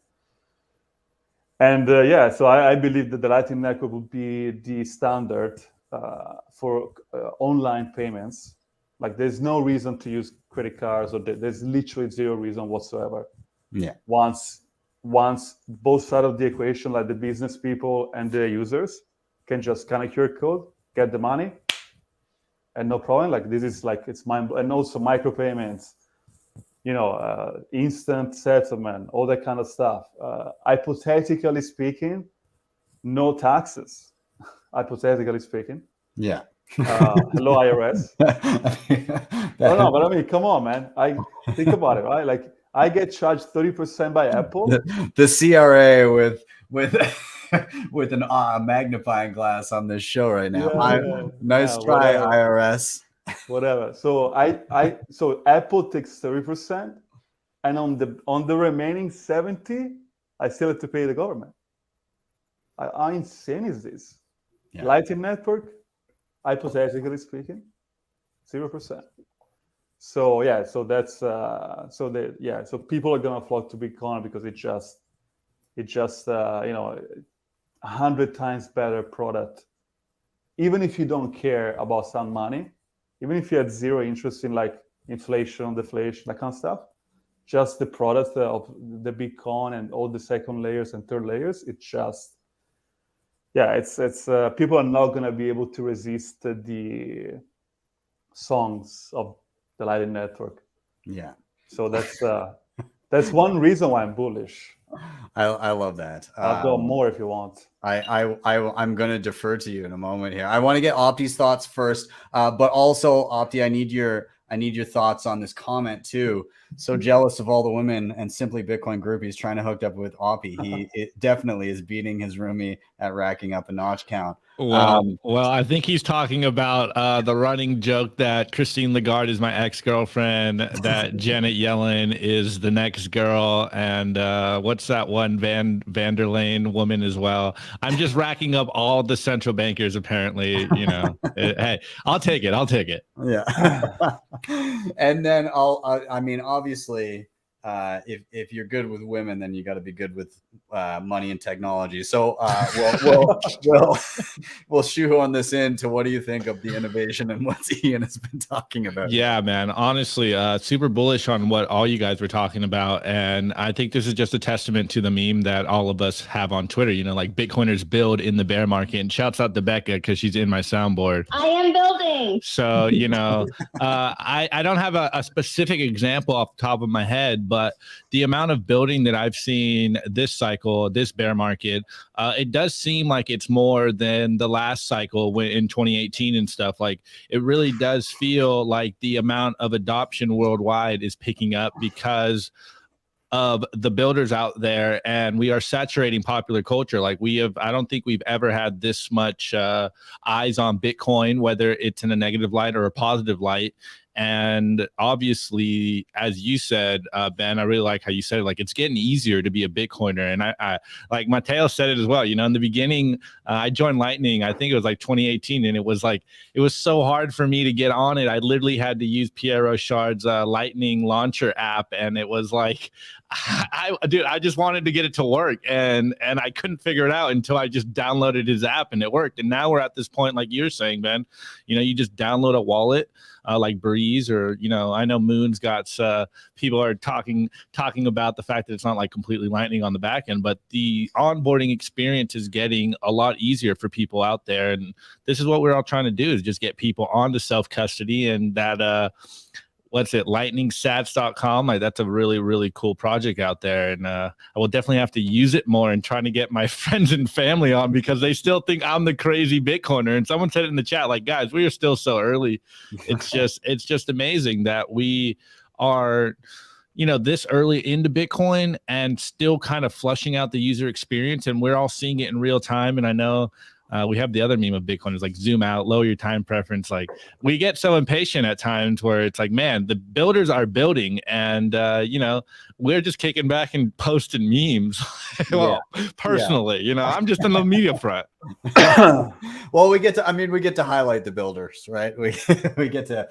And so I believe that the Lightning Network will be the standard for online payments. Like, there's no reason to use credit cards, or there's literally zero reason whatsoever. Yeah. Once both sides of the equation, like the business people and the users, can just scan a QR code, get the money, and no problem. Like, this is like, it's mind, and also micropayments, instant settlement, all that kind of stuff. Hypothetically speaking, no taxes. Hypothetically speaking. Yeah. Hello, IRS. No, but I mean, come on, man. I think about it, right? Like, I get charged 30% by Apple. The CRA with a magnifying glass on this show right now. Nice try, whatever. IRS. Whatever. So so Apple takes 30%, and on the remaining 70, I still have to pay the government. How insane is this? Yeah. Lightning Network, hypothetically speaking, 0%. So so that's so people are gonna flock to Bitcoin because it just 100 times better product. Even if you don't care about some money, even if you had zero interest in like inflation, deflation, that kind of stuff, just the product of the Bitcoin and all the second layers and third layers, it's just, it's people are not going to be able to resist the songs of the Lightning Network. Yeah. So that's one reason why I'm bullish. I love that. I'll go more if you want. I'm going to defer to you in a moment here. I want to get Opti's thoughts first, but also Opti, I need your thoughts on this comment too. So jealous of all the women and Simply Bitcoin groupies trying to hook up with Opti. It definitely is beating his roomie at racking up a notch count. Well, I think he's talking about the running joke that Christine Lagarde is my ex-girlfriend, that Janet Yellen is the next girl, and what's that one Van der Leyen woman as well. I'm just racking up all the central bankers, apparently. Hey, I'll take it. Yeah. And then I mean, obviously, if you're good with women, then you got to be good with money and technology. So we'll shoehorn this into what do you think of the innovation and what Ian has been talking about? Yeah, man. Honestly, super bullish on what all you guys were talking about, and I think this is just a testament to the meme that all of us have on Twitter. You know, like Bitcoiners build in the bear market. And shouts out to Becca because she's in my soundboard. I am building. So, you know, I don't have a specific example off the top of my head, but the amount of building that I've seen this cycle, this bear market, it does seem like it's more than the last cycle when in 2018 and stuff. Like, it really does feel like the amount of adoption worldwide is picking up because of the builders out there, and we are saturating popular culture. Like I don't think we've ever had this much eyes on Bitcoin, whether it's in a negative light or a positive light. And obviously, as you said, Ben, I really like how you said it, like it's getting easier to be a Bitcoiner. And I like Matteo said it as well. You know, in the beginning, I joined Lightning, I think it was like 2018. And it was so hard for me to get on it. I literally had to use Pierre Shard's Lightning launcher app. And it was like, I just wanted to get it to work. And I couldn't figure it out until I just downloaded his app and it worked. And now we're at this point, like you're saying, Ben, you know, you just download a wallet. Like Breeze, or, you know, I know Moon's got people are talking about the fact that it's not like completely Lightning on the back end, but the onboarding experience is getting a lot easier for people out there. And this is what we're all trying to do, is just get people onto self-custody. And that lightningsats.com, like that's a really, really cool project out there. And I will definitely have to use it more and trying to get my friends and family on, because they still think I'm the crazy Bitcoiner. And someone said it in the chat, like, guys, we are still so early. It's just amazing that we are, you know, this early into Bitcoin and still kind of flushing out the user experience. And we're all seeing it in real time. And I know we have the other meme of Bitcoin is like zoom out, lower your time preference. Like, we get so impatient at times where it's like, man, the builders are building, and you know, we're just kicking back and posting memes. Well, personally, you know, I'm just on the media front. Well, we get to highlight the builders, right? We get to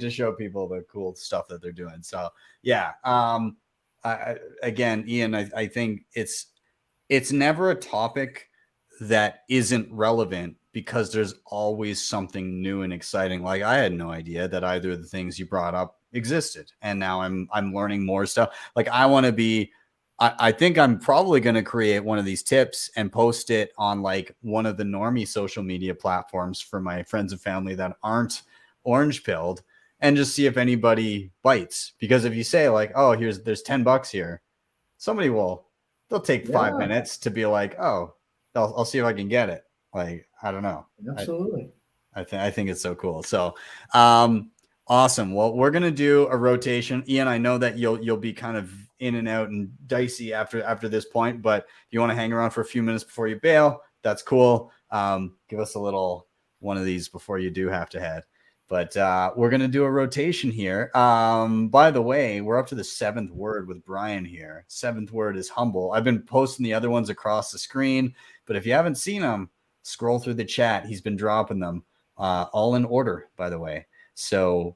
show people the cool stuff that they're doing. So yeah, again, Ian, I think it's never a topic that isn't relevant, because there's always something new and exciting. Like, I had no idea that either of the things you brought up existed, and now I'm learning more stuff. Like, I think I'm probably going to create one of these tips and post it on like one of the normie social media platforms for my friends and family that aren't orange pilled, and just see if anybody bites. Because if you say like, oh, there's $10 here, they'll take 5 minutes to be like, oh, I'll see if I can get it. Like, I don't know. Absolutely. I think it's so cool. So, awesome. Well, we're going to do a rotation. Ian, I know that you'll be kind of in and out and dicey after this point, but if you want to hang around for a few minutes before you bail, that's cool. Give us a little one of these before you do have to head. But we're going to do a rotation here. By the way, we're up to the 7th word with Brian here. 7th word is humble. I've been posting the other ones across the screen, but if you haven't seen them, scroll through the chat. He's been dropping them all in order, by the way. So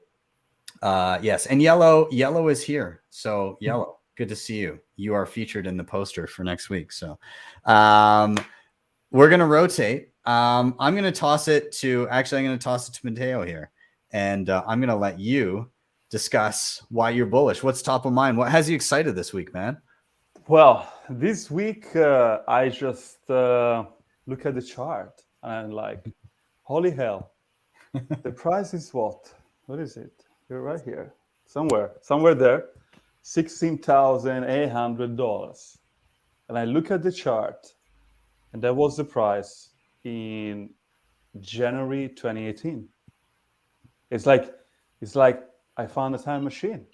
yes, and yellow is here. So Yellow, good to see you. You are featured in the poster for next week. So we're going to rotate. I'm going to toss it to Matteo here. And I'm going to let you discuss why you're bullish. What's top of mind? What has you excited this week, man? Well, this week I just look at the chart and I'm like, holy hell, the price is what? What is it? You're right here. Somewhere there, $16,800. And I look at the chart, and that was the price in January 2018. It's like I found a time machine.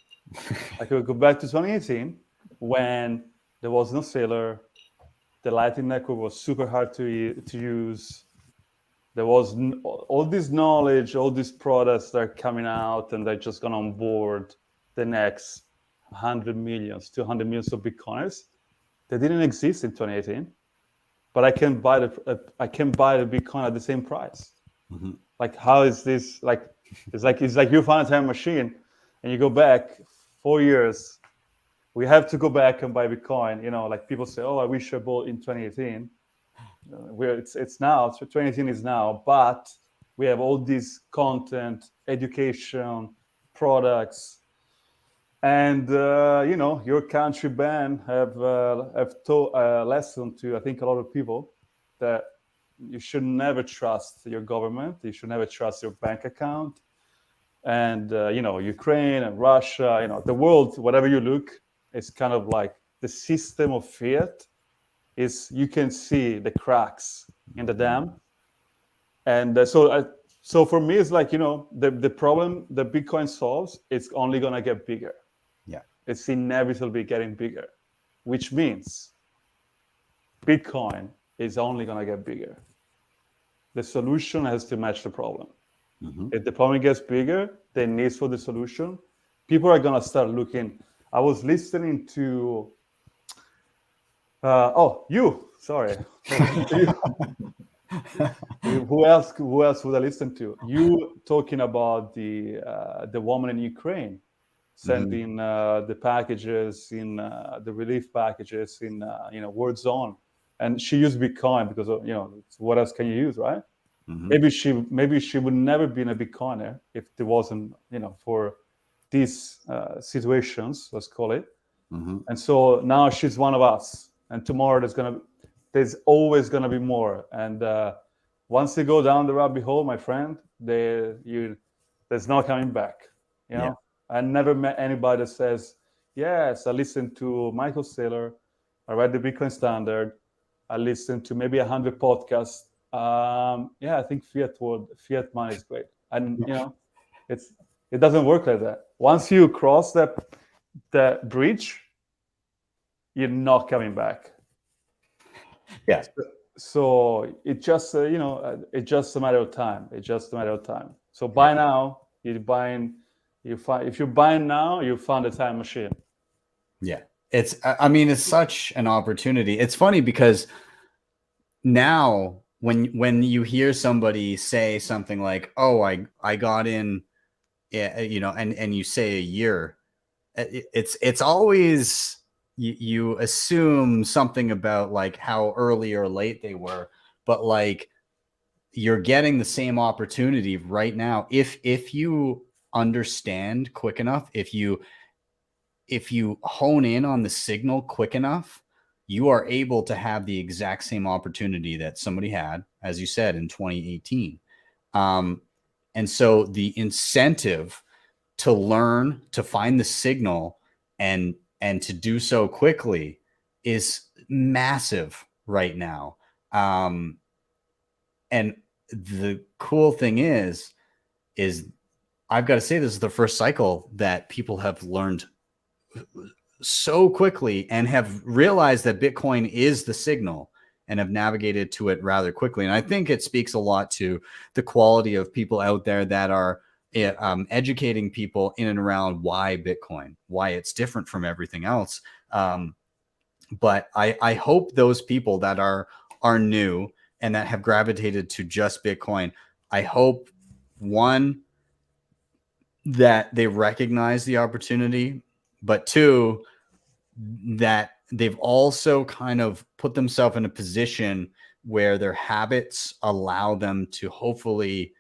I could go back to 2018 when there was no seller. The Lightning Network was super hard to use. There was all this knowledge, all these products that are coming out, and they're just going to onboard the next 100 millions, 200 millions of Bitcoiners. They didn't exist in 2018, but I can buy the Bitcoin at the same price. Mm-hmm. Like, how is this? Like, it's like you found a time machine, and you go back 4 years, we have to go back and buy Bitcoin. You know, like people say, oh, I wish I bought in 2018. It's now, so 2018 is now, but we have all this content, education, products, and you know, your country ban have taught a lesson to, I think, a lot of people that you should never trust your government. You should never trust your bank account. And you know, Ukraine and Russia, you know, the world, whatever you look, it's kind of like the system of fiat is, you can see the cracks in the dam. And so for me, it's like, you know, the problem that Bitcoin solves, it's only going to get bigger. Yeah. It's inevitably getting bigger, which means Bitcoin is only going to get bigger. The solution has to match the problem. If the problem gets bigger, the needs for the solution, people are going to start looking. I was listening to, sorry. Who else would I listen to? You talking about the woman in Ukraine sending the packages in the relief packages in you know, war zone, and she used Bitcoin because of, you know, what else can you use, right? Maybe she would never been a Bitcoiner if it wasn't, you know, for these situations, let's call it. And so now she's one of us, and tomorrow there's always gonna be more. And once you go down the rabbit hole, my friend, there's no coming back. You know, I never met anybody that says, yes, I listened to Michael Saylor, I read the Bitcoin Standard, I listened to maybe 100 podcasts. I think fiat money is great. And you know, it doesn't work like that. Once you cross that bridge, you're not coming back. Yeah. So it just you know, it's just a matter of time. It's just a matter of time. So buy now. If you're buying now, you found a time machine. Yeah. I mean, it's such an opportunity. It's funny because now when you hear somebody say something like, oh, I got in, you know, and you say a year, it's always, you assume something about like how early or late they were, but like you're getting the same opportunity right now. If you understand quick enough, if you hone in on the signal quick enough, you are able to have the exact same opportunity that somebody had, as you said, in 2018. And so the incentive to learn, to find the signal and to do so quickly is massive right now. And the cool thing is I've got to say, this is the first cycle that people have learned so quickly and have realized that Bitcoin is the signal and have navigated to it rather quickly. And I think it speaks a lot to the quality of people out there that are educating people in and around why Bitcoin, why it's different from everything else. But I hope those people that are new and that have gravitated to just Bitcoin, I hope, one, that they recognize the opportunity, but two, that they've also kind of put themselves in a position where their habits allow them to hopefully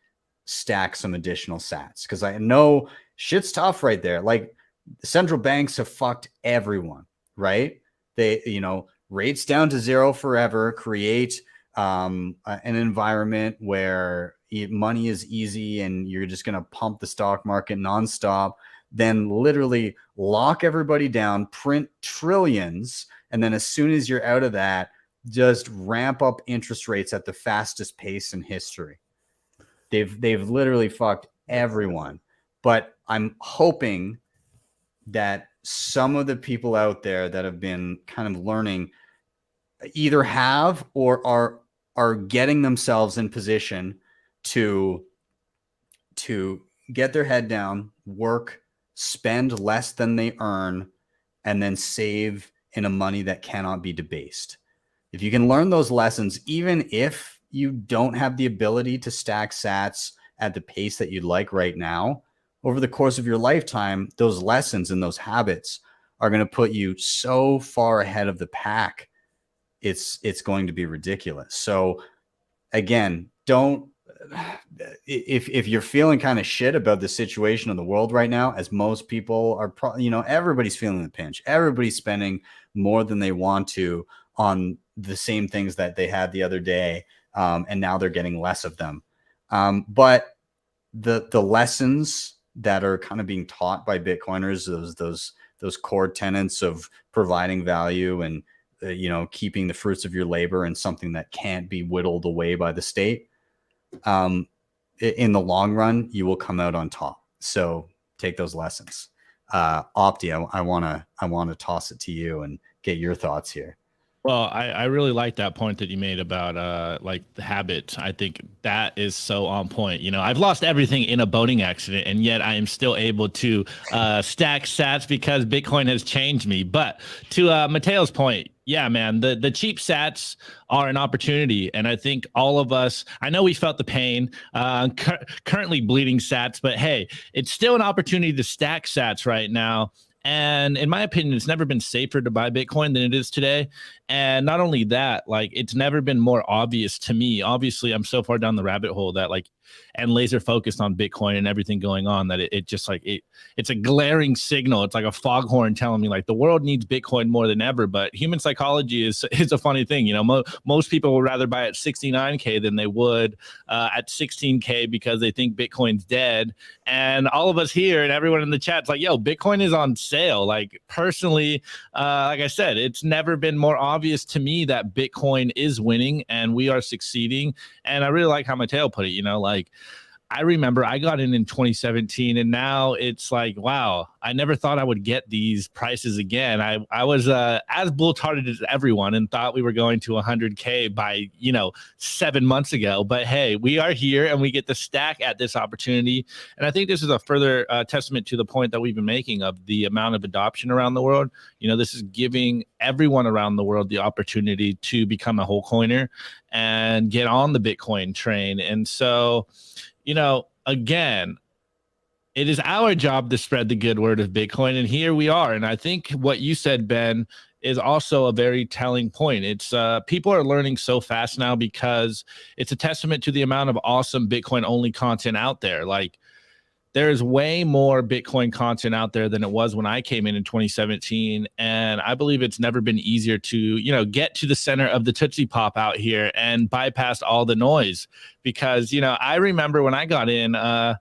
stack some additional sats. Because I know shit's tough right there. Like, central banks have fucked everyone, right? They, you know, rates down to zero forever, create an environment where money is easy and you're just going to pump the stock market nonstop, then literally lock everybody down, print trillions, and then as soon as you're out of that, just ramp up interest rates at the fastest pace in history. They've literally fucked everyone. But I'm hoping that some of the people out there that have been kind of learning either have or are getting themselves in position to get their head down, work, spend less than they earn, and then save in a money that cannot be debased. If you can learn those lessons, even if you don't have the ability to stack sats at the pace that you'd like right now, over the course of your lifetime, those lessons and those habits are going to put you so far ahead of the pack. It's going to be ridiculous. So again, don't, if you're feeling kind of shit about the situation of the world right now, as most people are, everybody's feeling the pinch. Everybody's spending more than they want to on the same things that they had the other day. And now they're getting less of them. But the lessons that are kind of being taught by Bitcoiners, those core tenets of providing value and, keeping the fruits of your labor and something that can't be whittled away by the state. In the long run, you will come out on top. So take those lessons. Opti, I want to toss it to you and get your thoughts here. Well, I really like that point that you made about like the habit. I think that is so on point. I've lost everything in a boating accident, and yet I am still able to stack sats because Bitcoin has changed me. But to Matteo's point, yeah, man, the cheap sats are an opportunity. And I think all of us, I know we felt the pain, currently bleeding sats, but hey, it's still an opportunity to stack sats right now. And in my opinion, it's never been safer to buy Bitcoin than it is today. And not only that, like, it's never been more obvious to me. Obviously, I'm so far down the rabbit hole that, like, and laser focused on Bitcoin and everything going on, that it just like it's a glaring signal. It's like a foghorn telling me like the world needs Bitcoin more than ever. But human psychology is a funny thing. Most people would rather buy at 69K than they would at 16K because they think Bitcoin's dead. And all of us here and everyone in the chat's like, yo, Bitcoin is on sale. Like, personally, like I said, it's never been more obvious to me that Bitcoin is winning and we are succeeding. And I really like how Matteo put it, like, I remember I got in 2017, and now it's like, wow, I never thought I would get these prices again. I was as bull-hearted as everyone and thought we were going to 100K by, 7 months ago. But hey, we are here and we get to stack at this opportunity. And I think this is a further testament to the point that we've been making of the amount of adoption around the world. This is giving everyone around the world the opportunity to become a whole coiner and get on the Bitcoin train. And so, again, it is our job to spread the good word of Bitcoin, and here we are. And I think what you said, Ben, is also a very telling point. It's people are learning so fast now because it's a testament to the amount of awesome Bitcoin only content out there. Like, there is way more Bitcoin content out there than it was when I came in 2017. And I believe it's never been easier to, get to the center of the Tootsie Pop out here and bypass all the noise. Because, I remember when I got in, I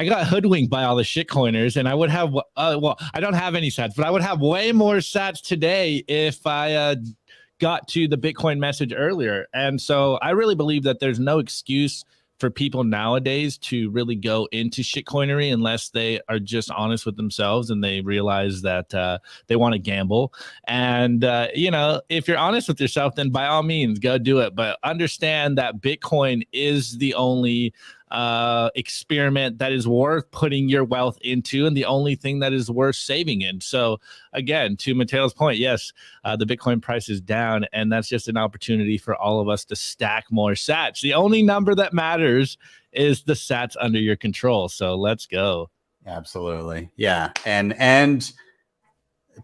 got hoodwinked by all the shitcoiners, and I would have, well, I don't have any sats, but I would have way more sats today if I got to the Bitcoin message earlier. And so I really believe that there's no excuse for people nowadays to really go into shitcoinery unless they are just honest with themselves and they realize that they want to gamble. And, if you're honest with yourself, then by all means, go do it. But understand that Bitcoin is the only experiment that is worth putting your wealth into and the only thing that is worth saving in. So again, to Matteo's point, yes, the Bitcoin price is down, and that's just an opportunity for all of us to stack more sats. The only number that matters is the sats under your control. So let's go. Absolutely. Yeah. And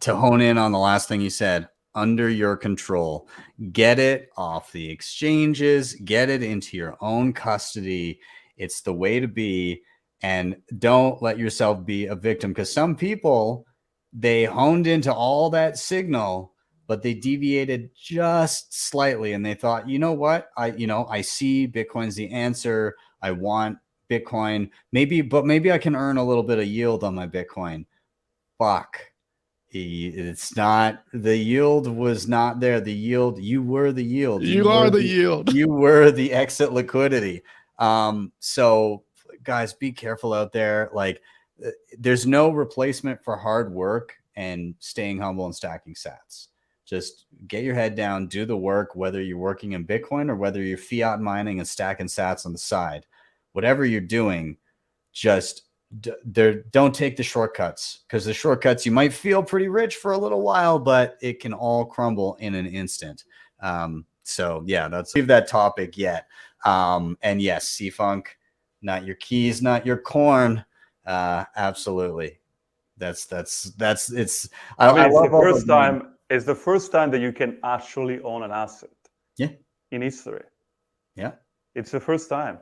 to hone in on the last thing you said, under your control, get it off the exchanges, get it into your own custody. It's the way to be, and don't let yourself be a victim, because some people, they honed into all that signal, but they deviated just slightly, and they thought, you know what, I see Bitcoin's the answer. I want Bitcoin, maybe I can earn a little bit of yield on my Bitcoin. Fuck. It's not, the yield was not there. The yield, you were the yield. You are the yield. You were the exit liquidity. So guys, be careful out there. Like, there's no replacement for hard work and staying humble and stacking sats. Just get your head down, do the work, whether you're working in Bitcoin or whether you're fiat mining and stacking sats on the side. Whatever you're doing, just don't take the shortcuts, because the shortcuts, you might feel pretty rich for a little while, but it can all crumble in an instant. So yeah, let's leave that topic yet. And yes, C-Funk, not your keys, not your corn. Absolutely. That's it's. I mean, it's love the all first those memes. time. It's the first time that you can actually own an asset. Yeah. In history. Yeah. It's the first time.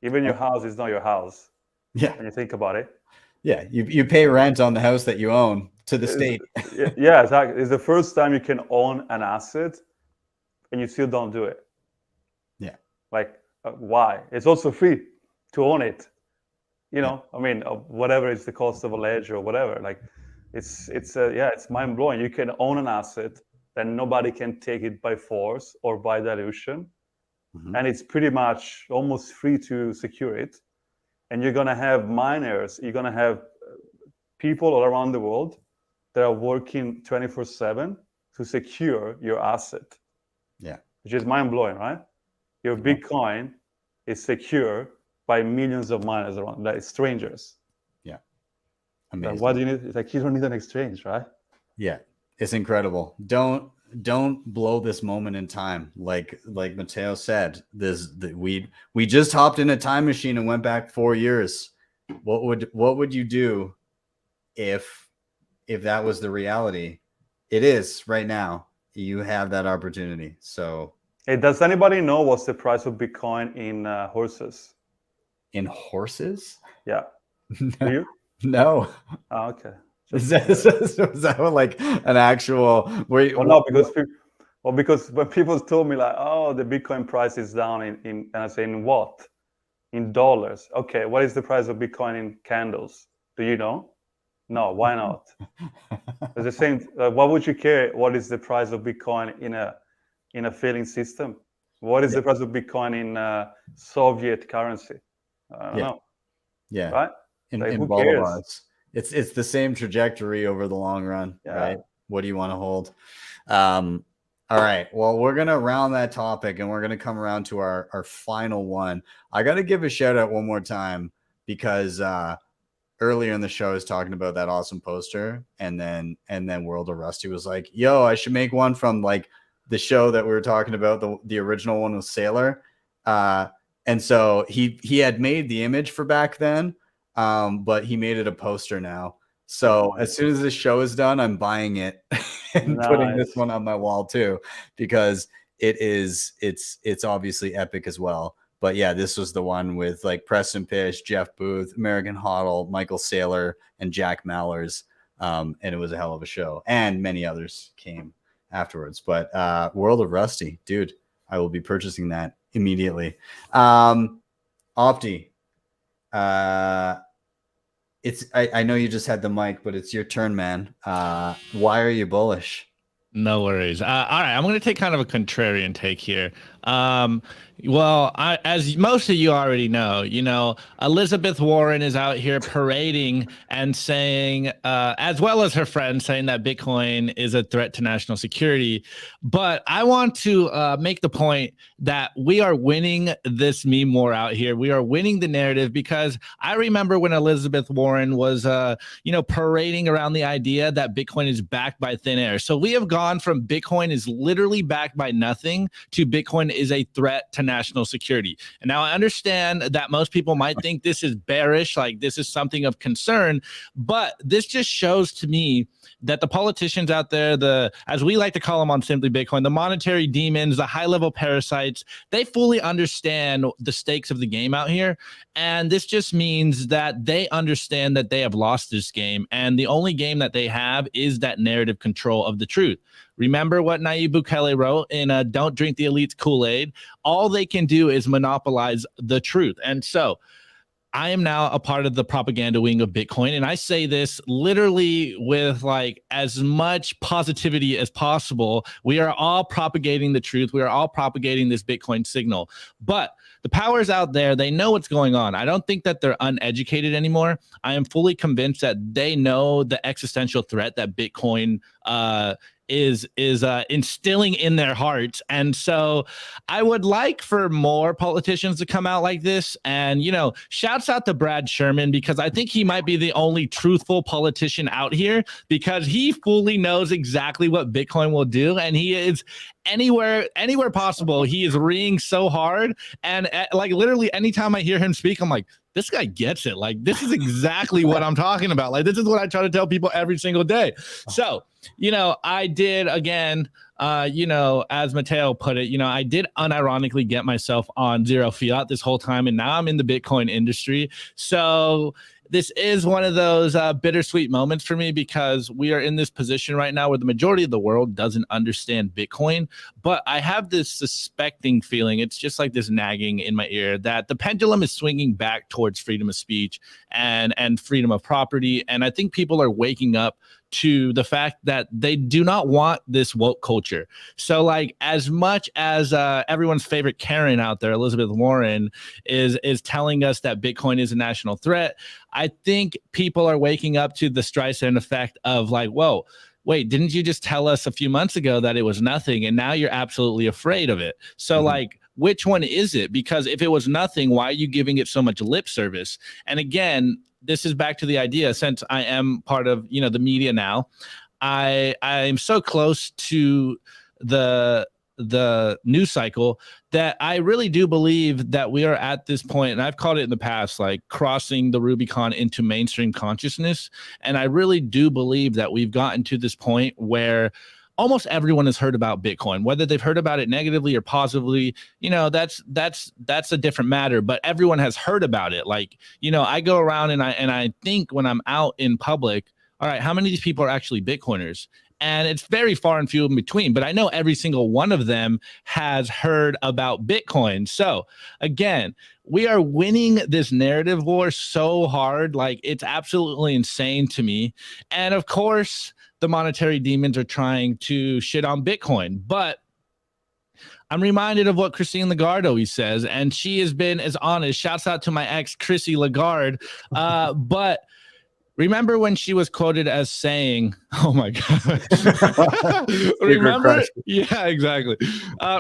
Even your house is not your house. Yeah. When you think about it. Yeah. You pay rent on the house that you own to the state. Yeah, exactly. It's the first time you can own an asset, and you still don't do it. Yeah. Like, why? It's also free to own it. You know, I mean, whatever is the cost of a ledger or whatever. Like, it's mind blowing. You can own an asset, then nobody can take it by force or by dilution, and it's pretty much almost free to secure it. And you're gonna have miners. You're gonna have people all around the world that are working 24/7 to secure your asset. Yeah, which is mind blowing, right? Your Bitcoin is secure by millions of miners around, like strangers. Yeah, amazing. Like, what do you need? Like, you don't need an exchange, right? Yeah, it's incredible. Don't blow this moment in time. Like Matteo said, we just hopped in a time machine and went back 4 years. What would you do if that was the reality? It is right now. You have that opportunity. So, hey, does anybody know what's the price of Bitcoin in horses? In horses? Yeah. Do you? No. Oh, okay. Is that like an actual? Well, no, because when people told me like, oh, the Bitcoin price is down in and I say, in what? In dollars. Okay, what is the price of Bitcoin in candles? Do you know? No, why not? It's the same. Why would you care? What is the price of Bitcoin in a failing system? What is the price of Bitcoin in Soviet currency? I don't know. Yeah. Right. In who bolivars. It's the same trajectory over the long run, right? What do you want to hold? All right. Well, we're gonna round that topic, and we're gonna come around to our final one. I got to give a shout out one more time because earlier in the show I was talking about that awesome poster, and then World of Rusty was like, "Yo, I should make one from like the show that we were talking about, the original one with Sailor." And so he had made the image for back then, but he made it a poster now. So as soon as this show is done, I'm buying it and putting this one on my wall too, because it's obviously epic as well. But yeah, this was the one with like Preston Pish, Jeff Booth, American HodlHodl, Michael Saylor, and Jack Mallers. And it was a hell of a show. And many others came afterwards. But World of Rusty, dude, I will be purchasing that immediately. Opti, I know you just had the mic, but it's your turn, man. Why are you bullish? No worries. All right, I'm going to take kind of a contrarian take here. Well, as most of you already know, Elizabeth Warren is out here parading and saying, as well as her friends, saying that Bitcoin is a threat to national security. But I want to make the point that we are winning this meme war out here. We are winning the narrative, because I remember when Elizabeth Warren was, parading around the idea that Bitcoin is backed by thin air. So we have gone from Bitcoin is literally backed by nothing to Bitcoin is a threat to national security. And now I understand that most people might think this is bearish, like this is something of concern, but this just shows to me that the politicians out there, as we like to call them on Simply Bitcoin, the monetary demons, the high-level parasites, they fully understand the stakes of the game out here. And this just means that they understand that they have lost this game, and the only game that they have is that narrative control of the truth. Remember what Nayib Bukele wrote in Don't Drink the Elite's Kool-Aid? All they can do is monopolize the truth. And so I am now a part of the propaganda wing of Bitcoin, and I say this literally with like as much positivity as possible. We are all propagating the truth. We are all propagating this Bitcoin signal. But the powers out there, they know what's going on. I don't think that they're uneducated anymore. I am fully convinced that they know the existential threat that Bitcoin is instilling in their hearts. And so I would like for more politicians to come out like this. And, shouts out to Brad Sherman, because I think he might be the only truthful politician out here, because he fully knows exactly what Bitcoin will do. And he is anywhere possible, he is reeing so hard. And like literally anytime I hear him speak, I'm like, this guy gets it. Like, this is exactly what I'm talking about. Like, this is what I try to tell people every single day. So, I did, again, as Matteo put it, I did unironically get myself on zero fiat this whole time. And now I'm in the Bitcoin industry. So this is one of those bittersweet moments for me, because we are in this position right now where the majority of the world doesn't understand Bitcoin. But I have this suspecting feeling, it's just like this nagging in my ear, that the pendulum is swinging back towards freedom of speech and freedom of property. And I think people are waking up to the fact that they do not want this woke culture. So, like, as much as everyone's favorite Karen out there, Elizabeth Warren, is telling us that Bitcoin is a national threat, I think people are waking up to the Streisand effect of like, whoa, wait, didn't you just tell us a few months ago that it was nothing, and now you're absolutely afraid of it? So like, which one is it? Because if it was nothing, why are you giving it so much lip service? And again, this is back to the idea, since I am part of, the media now, I am so close to the news cycle that I really do believe that we are at this point, and I've called it in the past, like crossing the Rubicon into mainstream consciousness. And I really do believe that we've gotten to this point where almost everyone has heard about Bitcoin, whether they've heard about it negatively or positively, that's a different matter, but everyone has heard about it. Like, I go around and I think when I'm out in public, all right, how many of these people are actually Bitcoiners? And it's very far and few in between, but I know every single one of them has heard about Bitcoin. So again, we are winning this narrative war so hard. Like, it's absolutely insane to me. And of course, the monetary demons are trying to shit on Bitcoin, but I'm reminded of what Christine Lagarde always says, and she has been as honest. Shouts out to my ex, Chrissy Lagarde. But remember when she was quoted as saying, oh my God. Remember? Yeah, exactly.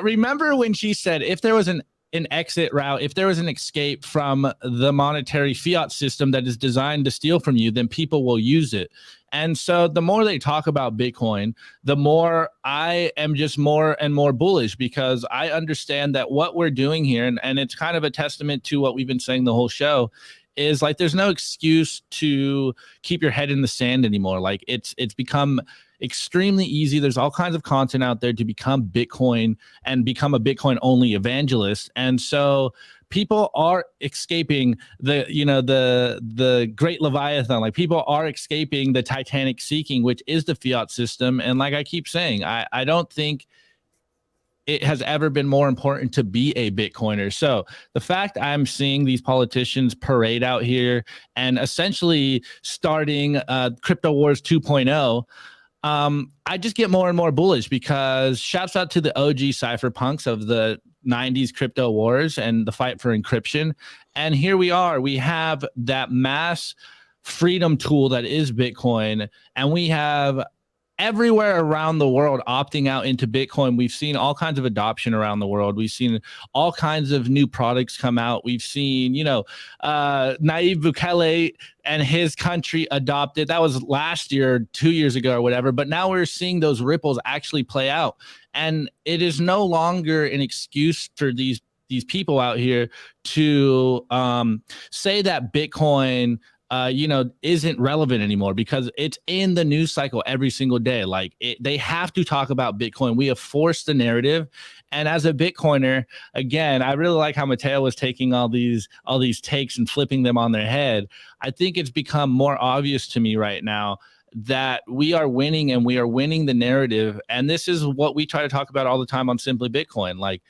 Remember when she said, if there was an exit route, if there was an escape from the monetary fiat system that is designed to steal from you, then people will use it. And so the more they talk about Bitcoin, the more I am just more and more bullish, because I understand that what we're doing here, and it's kind of a testament to what we've been saying the whole show, is like, there's no excuse to keep your head in the sand anymore. Like, it's become extremely easy. There's all kinds of content out there to become Bitcoin and become a Bitcoin only evangelist. And so people are escaping the great Leviathan. Like, people are escaping the Titanic sinking, which is the fiat system. And like I keep saying, I don't think it has ever been more important to be a Bitcoiner. So the fact I'm seeing these politicians parade out here and essentially starting Crypto Wars 2.0, I just get more and more bullish, because shouts out to the OG cypherpunks of the 90s crypto wars and the fight for encryption. And here we are, we have that mass freedom tool that is Bitcoin, and we have everywhere around the world opting out into Bitcoin. We've seen all kinds of adoption around the world. We've seen all kinds of new products come out. We've seen, Nayib Bukele and his country adopted. That was last year, 2 years ago or whatever. But now we're seeing those ripples actually play out. And it is no longer an excuse for these people out here to say that Bitcoin isn't relevant anymore, because it's in the news cycle every single day. Like, they have to talk about Bitcoin. We have forced the narrative. And as a Bitcoiner, again, I really like how Matteo was taking all these takes and flipping them on their head. I think it's become more obvious to me right now that we are winning, and we are winning the narrative. And this is what we try to talk about all the time on Simply Bitcoin. Like,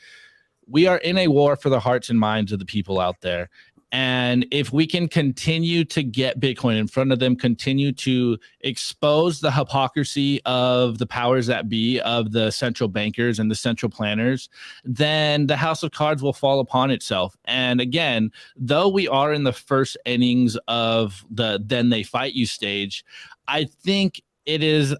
we are in a war for the hearts and minds of the people out there. And if we can continue to get Bitcoin in front of them, continue to expose the hypocrisy of the powers that be, of the central bankers and the central planners, then the house of cards will fall upon itself. And again, though we are in the first innings of the then they fight you stage, I think it is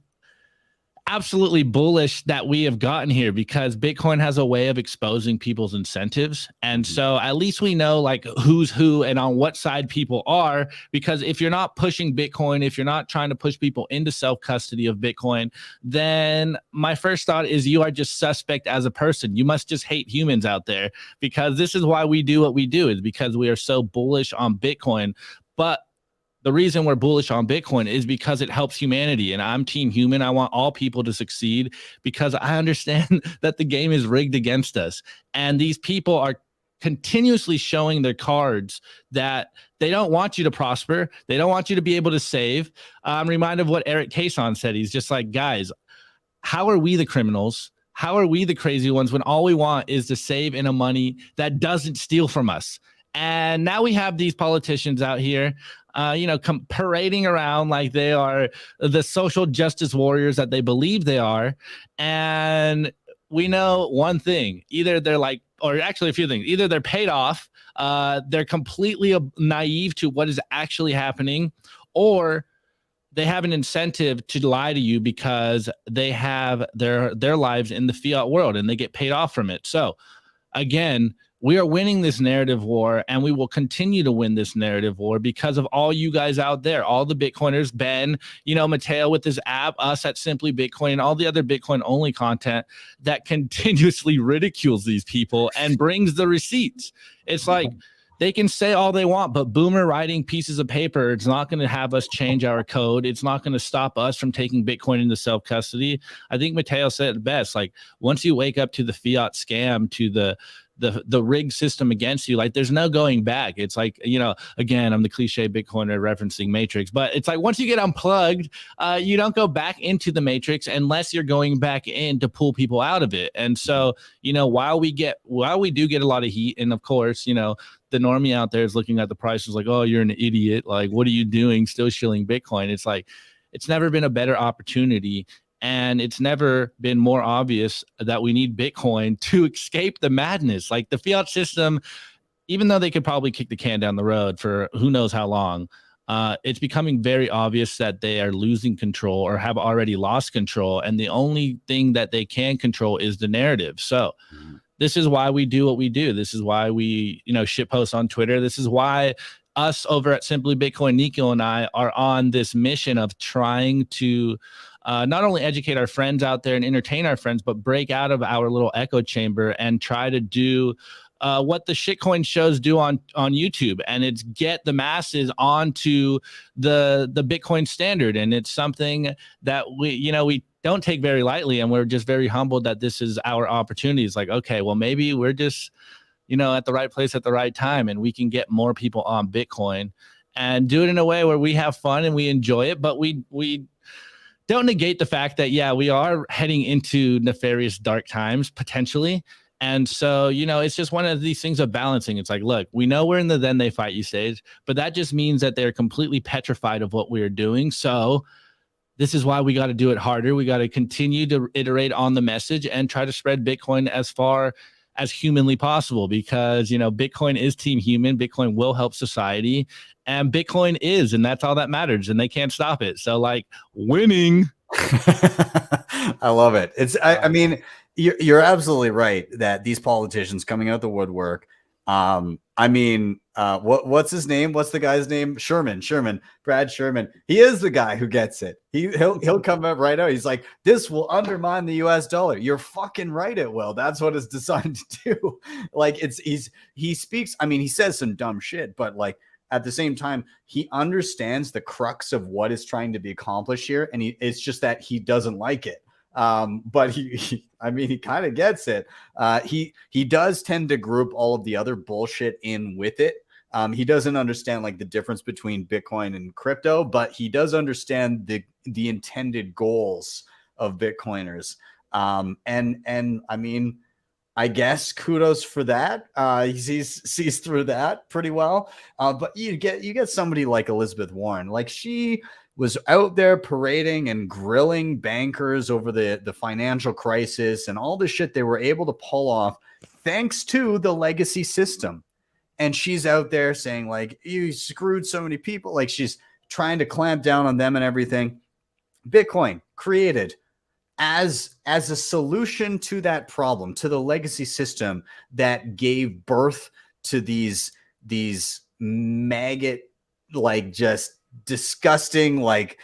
absolutely bullish that we have gotten here because Bitcoin has a way of exposing people's incentives. And so at least we know like who's who and on what side people are, because if you're not pushing Bitcoin, if you're not trying to push people into self-custody of Bitcoin, then my first thought is you are just suspect as a person. You must just hate humans out there, because this is why we do what we do, is because we are so bullish on Bitcoin. But the reason we're bullish on Bitcoin is because it helps humanity, and I'm team human. I want all people to succeed because I understand that the game is rigged against us. And these people are continuously showing their cards that they don't want you to prosper. They don't want you to be able to save. I'm reminded of what Eric Cason said. He's just like, guys, how are we the criminals? How are we the crazy ones when all we want is to save in a money that doesn't steal from us? And now we have these politicians out here, parading around like they are the social justice warriors that they believe they are. And we know one thing: either they're like, or actually a few things, either they're paid off, they're completely naive to what is actually happening, or they have an incentive to lie to you because they have their lives in the fiat world and they get paid off from it. So again, we are winning this narrative war, and we will continue to win this narrative war because of all you guys out there, all the Bitcoiners, Ben, Matteo with his app, us at Simply Bitcoin, and all the other Bitcoin only content that continuously ridicules these people and brings the receipts. It's like they can say all they want, but boomer writing pieces of paper, it's not going to have us change our code. It's not going to stop us from taking Bitcoin into self-custody. I think Matteo said it best. Like, once you wake up to the fiat scam, to the rigged system against you, like there's no going back. It's like, again, I'm the cliche Bitcoiner referencing Matrix, but it's like once you get unplugged, you don't go back into the Matrix unless you're going back in to pull people out of it. And so, while we do get a lot of heat, and of course, the normie out there is looking at the prices like, oh, you're an idiot. Like, what are you doing? Still shilling Bitcoin. It's like, it's never been a better opportunity. And it's never been more obvious that we need Bitcoin to escape the madness. Like the fiat system, even though they could probably kick the can down the road for who knows how long, it's becoming very obvious that they are losing control or have already lost control. And the only thing that they can control is the narrative. So this is why we do what we do. This is why we, shitpost on Twitter. This is why us over at Simply Bitcoin, Nico and I, are on this mission of trying to not only educate our friends out there and entertain our friends, but break out of our little echo chamber and try to do what the shitcoin shows do on YouTube, and it's get the masses onto the Bitcoin standard. And it's something that we don't take very lightly, and we're just very humbled that this is our opportunity. It's like, okay, well, maybe we're just at the right place at the right time, and we can get more people on Bitcoin and do it in a way where we have fun and we enjoy it, but we don't negate the fact that, yeah, we are heading into nefarious dark times potentially. And so, it's just one of these things of balancing. It's like, look, we know we're in the then they fight you stage, but that just means that they're completely petrified of what we're doing. So this is why we got to do it harder. We got to continue to iterate on the message and try to spread Bitcoin as far as humanly possible, because, Bitcoin is team human. Bitcoin will help society, and Bitcoin is, and that's all that matters, and they can't stop it. So like winning. I love it. I mean, you're absolutely right that these politicians coming out the woodwork, what's his name? What's the guy's name? Brad Sherman. He is the guy who gets it. He'll come up right out. He's like, this will undermine the US dollar. You're fucking right, it will. That's what it's designed to do. Like he speaks, he says some dumb shit, but like at the same time, he understands the crux of what is trying to be accomplished here. And it's just that he doesn't like it. But he kind of gets it. He does tend to group all of the other bullshit in with it. He doesn't understand like the difference between Bitcoin and crypto, but he does understand the intended goals of Bitcoiners. I guess kudos for that. He sees through that pretty well. But you get somebody like Elizabeth Warren, like she was out there parading and grilling bankers over the financial crisis and all the shit they were able to pull off thanks to the legacy system. And she's out there saying like, you screwed so many people. Like she's trying to clamp down on them and everything. Bitcoin created as a solution to that problem, to the legacy system that gave birth to these maggot, like just disgusting, like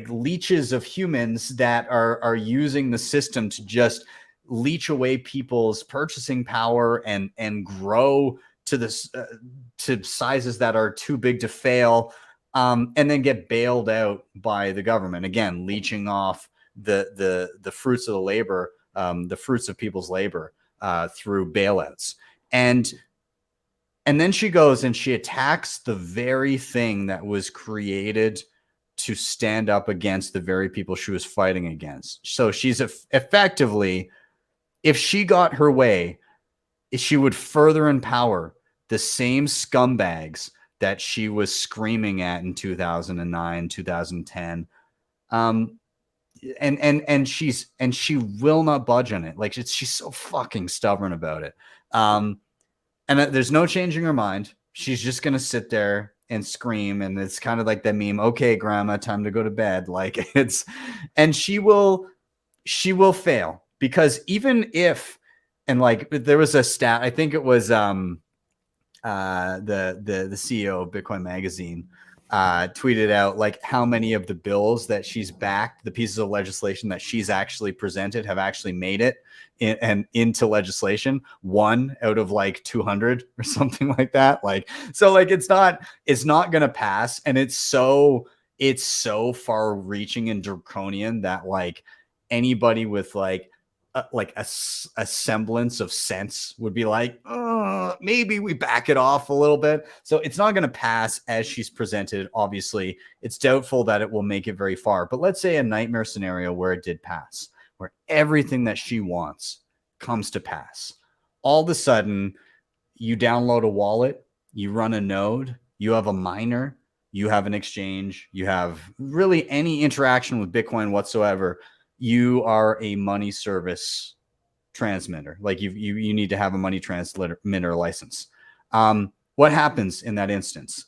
leeches of humans that are using the system to just leech away people's purchasing power and grow to this to sizes that are too big to fail, and then get bailed out by the government, again leeching off the fruits of the labor, the fruits of people's labor, through bailouts. And then she goes and she attacks the very thing that was created to stand up against the very people she was fighting against. So she's effectively, if she got her way, she would further empower the same scumbags that she was screaming at in 2009, 2010. And she will not budge on it. Like she's so fucking stubborn about it. And there's no changing her mind. She's just going to sit there and scream. And it's kind of like that meme. Okay, grandma, time to go to bed. Like and she will fail, because even if, and like there was a stat, I think it was, the CEO of Bitcoin Magazine, tweeted out like how many of the bills that she's backed, the pieces of legislation that she's actually presented, have actually made it into legislation. 1 out of like 200 or something like that. Like, so like it's not going to pass. And it's so far reaching and draconian that like anybody with like a semblance of sense would be like, maybe we back it off a little bit. So it's not going to pass as she's presented. Obviously, it's doubtful that it will make it very far. But let's say a nightmare scenario where it did pass, where everything that she wants comes to pass. All of a sudden, you download a wallet, you run a node, you have a miner, you have an exchange, you have really any interaction with Bitcoin whatsoever. You are a money service transmitter. Like you need to have a money transmitter license. What happens in that instance?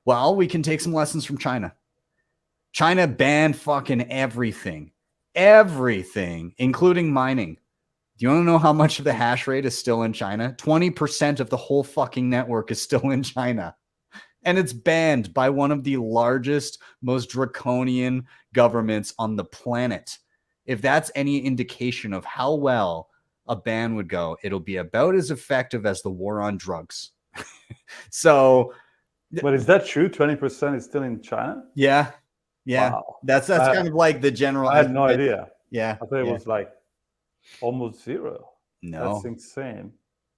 Well, we can take some lessons from China. China banned fucking everything, including mining. Do you want to know how much of the hash rate is still in China? 20% of the whole fucking network is still in China. And it's banned by one of the largest, most draconian governments on the planet. If that's any indication of how well a ban would go, it'll be about as effective as the war on drugs. So, but is that true? 20% is still in China? Yeah. Wow. That's kind of like the general. I had no idea. Yeah. I thought it was like almost zero. No. That's insane.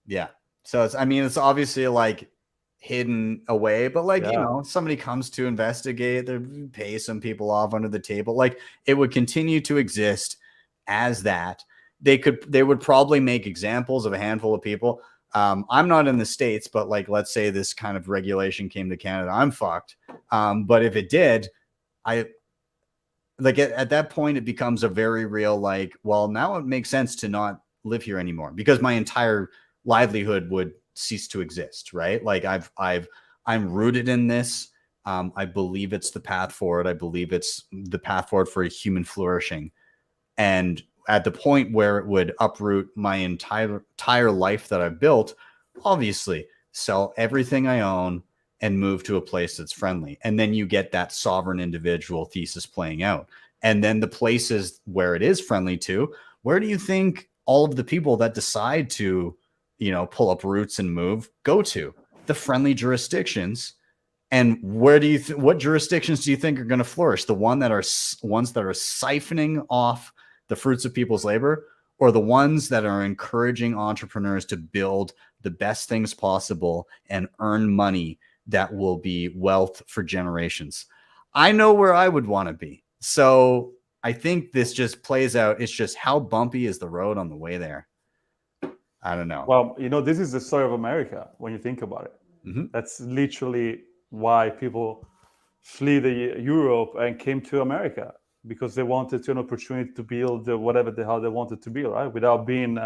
Yeah. So it's obviously like hidden away, but like, you know, somebody comes to investigate, they pay some people off under the table. Like it would continue to exist as that. They would probably make examples of a handful of people. I'm not in the States, but like, let's say this kind of regulation came to Canada, I'm fucked. But if it did, at that point, it becomes a very real, like, well, now it makes sense to not live here anymore because my entire livelihood would cease to exist, right? Like I'm rooted in this. I believe it's the path forward. I believe it's the path forward for human flourishing. And at the point where it would uproot my entire life that I've built, obviously sell everything I own and move to a place that's friendly. And then you get that sovereign individual thesis playing out. And then the places where it is friendly to, where do you think all of the people that decide to, you know, pull up roots and move go to? The friendly jurisdictions. And where do you what jurisdictions do you think are going to flourish? The ones that are siphoning off the fruits of people's labor, or the ones that are encouraging entrepreneurs to build the best things possible and earn money that will be wealth for generations? I know where I would want to be. So I think this just plays out. It's just how bumpy is the road on the way there? I don't know. Well, you know, this is the story of America when you think about it. Mm-hmm. That's literally why people flee Europe and came to America, because they wanted an opportunity to build whatever the hell they wanted to build, right? Without being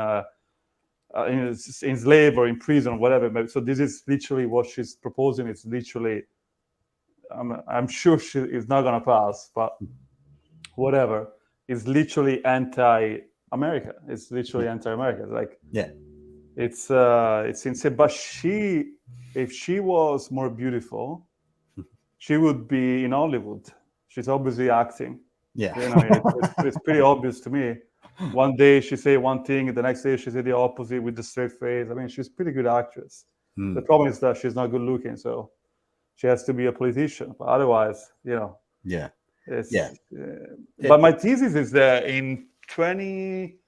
enslaved or in prison or whatever. So this is literally what she's proposing. It's literally, I'm sure she is not going to pass, but whatever. is literally anti-America. It's literally anti-America. Like, Yeah. It's insane. But if she was more beautiful, she would be in Hollywood. She's obviously acting. Yeah. You know, it's pretty obvious to me. One day she say one thing, the next day she say the opposite with the straight face. I mean, she's a pretty good actress. The problem is that she's not good looking, so she has to be a politician. But otherwise, you know, Yeah. it's Yeah. But my thesis is that in probably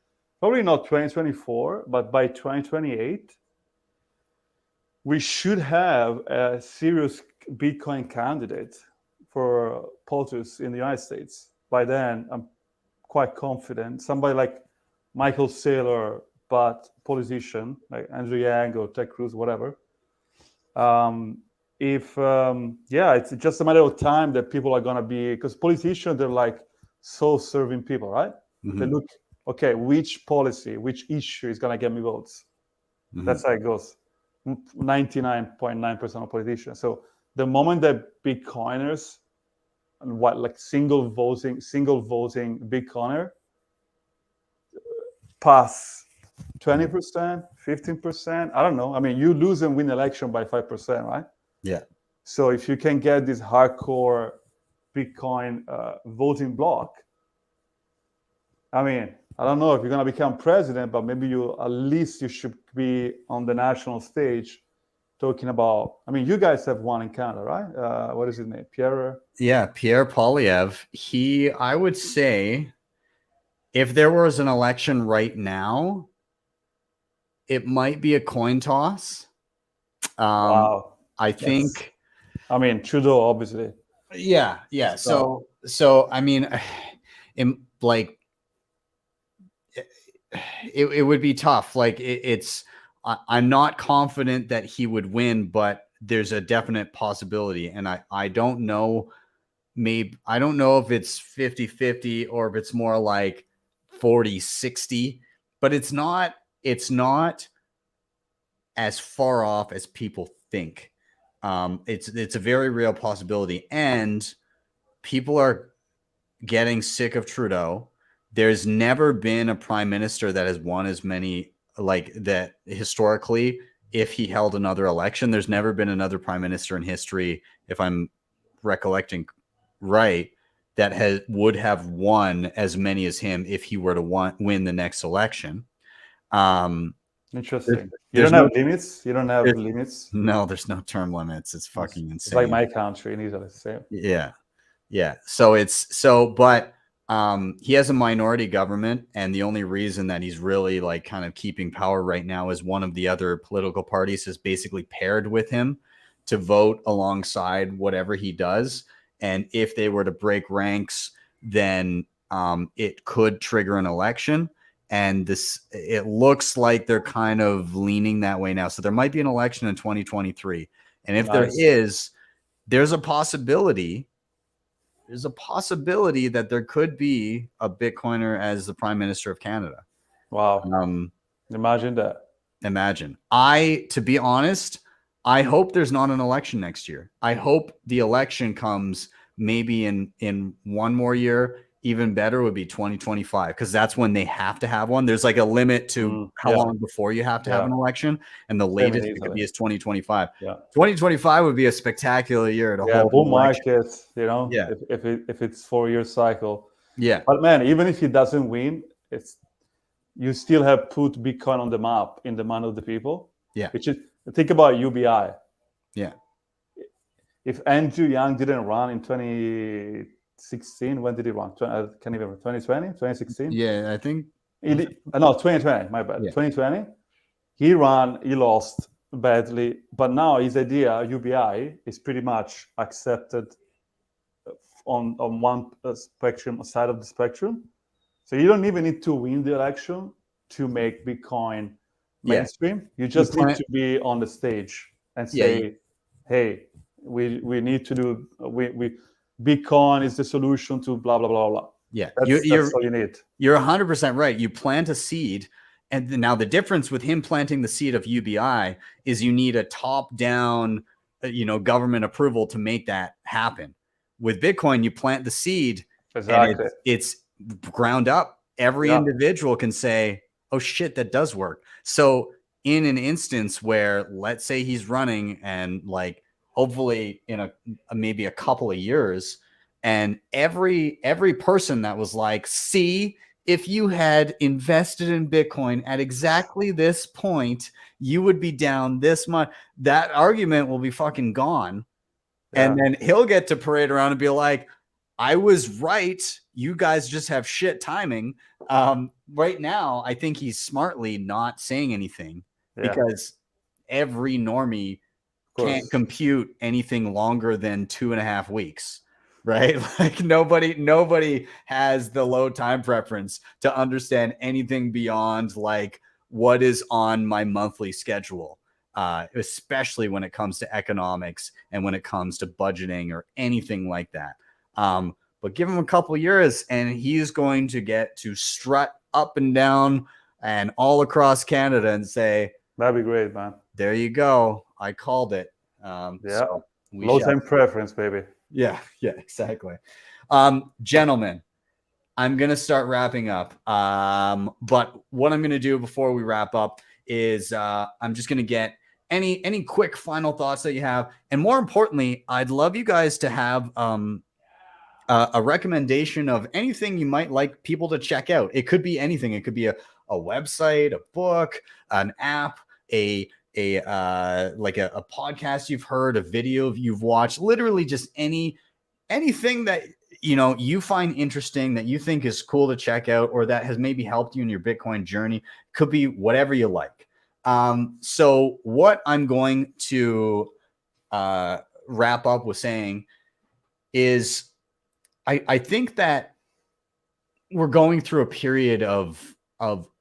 not 2024, but by 2028, we should have a serious Bitcoin candidate for POTUS in the United States. By then, I'm quite confident. Somebody like Michael Saylor, but politician, like Andrew Yang or Ted Cruz, whatever. It's just a matter of time that people are going to be, because politicians, they're like self-serving people, right? They look, okay, which policy, which issue is going to get me votes? That's how it goes. 99.9% of politicians. So the moment that Bitcoiners and single voting Bitcoiner pass 20%, 15%, I don't know. I mean, you lose and win election by 5%, right? Yeah. So if you can get this hardcore Bitcoin voting block, I mean, I don't know if you're going to become president, but maybe at least you should be on the national stage talking about, I mean, you guys have one in Canada, right? What is his name? Pierre? Yeah, Pierre Poilievre. I would say if there was an election right now, it might be a coin toss. Wow. I think. I mean, Trudeau, obviously. Yeah. So I mean, it would be tough. Like I'm not confident that he would win, but there's a definite possibility. And I don't know, I don't know if it's 50-50 or if it's more like 40-60, but it's not as far off as people think. It's a very real possibility, and people are getting sick of Trudeau. There's never been a prime minister that has won as many, like that historically. If he held another election, there's never been another prime minister in history, if I'm recollecting right, that would have won as many as him if he were to win the next election. Interesting. You don't have limits? You don't have limits? No, there's no term limits. It's fucking insane. It's like my country in Italy. Same. Yeah. So but he has a minority government, and the only reason that he's really like kind of keeping power right now is one of the other political parties is basically paired with him to vote alongside whatever he does. And if they were to break ranks, then it could trigger an election. And it looks like they're kind of leaning that way now. So there might be an election in 2023. And if there is, there's a possibility that there could be a Bitcoiner as the Prime Minister of Canada. Wow. Imagine that. To be honest, I hope there's not an election next year. I hope the election comes maybe in one more year. Even better would be 2025, because that's when they have to have one. There's like a limit to how long before you have to have an election, and the latest it could be is 2025. 2025 would be a spectacular year to hold bull market, you know. Yeah. If it's 4-year cycle. Yeah. But man, even if he doesn't win, you still have put Bitcoin on the map in the mind of the people. Yeah. Which is, think about UBI. Yeah. If Andrew Yang didn't run in 2016, when did he run? I can't even remember. 2020, 2016? Yeah, I think. No, 2020, my bad. Yeah. 2020, he lost badly. But now his idea, UBI, is pretty much accepted on one side of the spectrum. So you don't even need to win the election to make Bitcoin mainstream. You just need to be on the stage and say, hey, we need to do, Bitcoin is the solution to blah, blah, blah, blah. Yeah, that's all you need. You're 100% right. You plant a seed. And now the difference with him planting the seed of UBI is you need a top-down, government approval to make that happen. With Bitcoin, you plant the seed. Exactly. And it's ground up. Every individual can say, oh shit, that does work. So in an instance where, let's say he's running and like, hopefully in maybe a couple of years, and every person that was like, see, if you had invested in Bitcoin at exactly this point, you would be down this much. That argument will be fucking gone. And then he'll get to parade around and be like, I was right. You guys just have shit timing. Right now, I think he's smartly not saying anything because every normie can't compute anything longer than 2.5 weeks, right? Like nobody has the low time preference to understand anything beyond like what is on my monthly schedule, especially when it comes to economics and when it comes to budgeting or anything like that. But give him a couple years and he's going to get to strut up and down and all across Canada and say, that'd be great, man. There you go. I called it. So low time preference, baby. Yeah, exactly. Gentlemen, I'm going to start wrapping up. But what I'm going to do before we wrap up is I'm just going to get any quick final thoughts that you have. And more importantly, I'd love you guys to have a recommendation of anything you might like people to check out. It could be anything. It could be a website, a book, an app, a podcast you've heard, a video you've watched, literally just anything that you find interesting, that you think is cool to check out, or that has maybe helped you in your Bitcoin journey. Could be whatever you like. So what I'm going to wrap up with saying is I think that we're going through a period of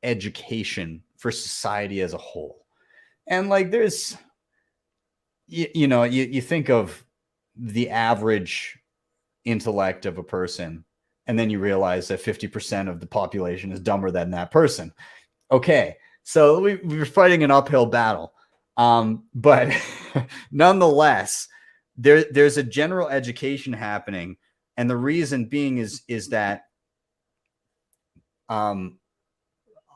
education for society as a whole. And like there's, you think of the average intellect of a person, and then you realize that 50% of the population is dumber than that person. Okay, so we're fighting an uphill battle. But nonetheless, there's a general education happening. And the reason being is that up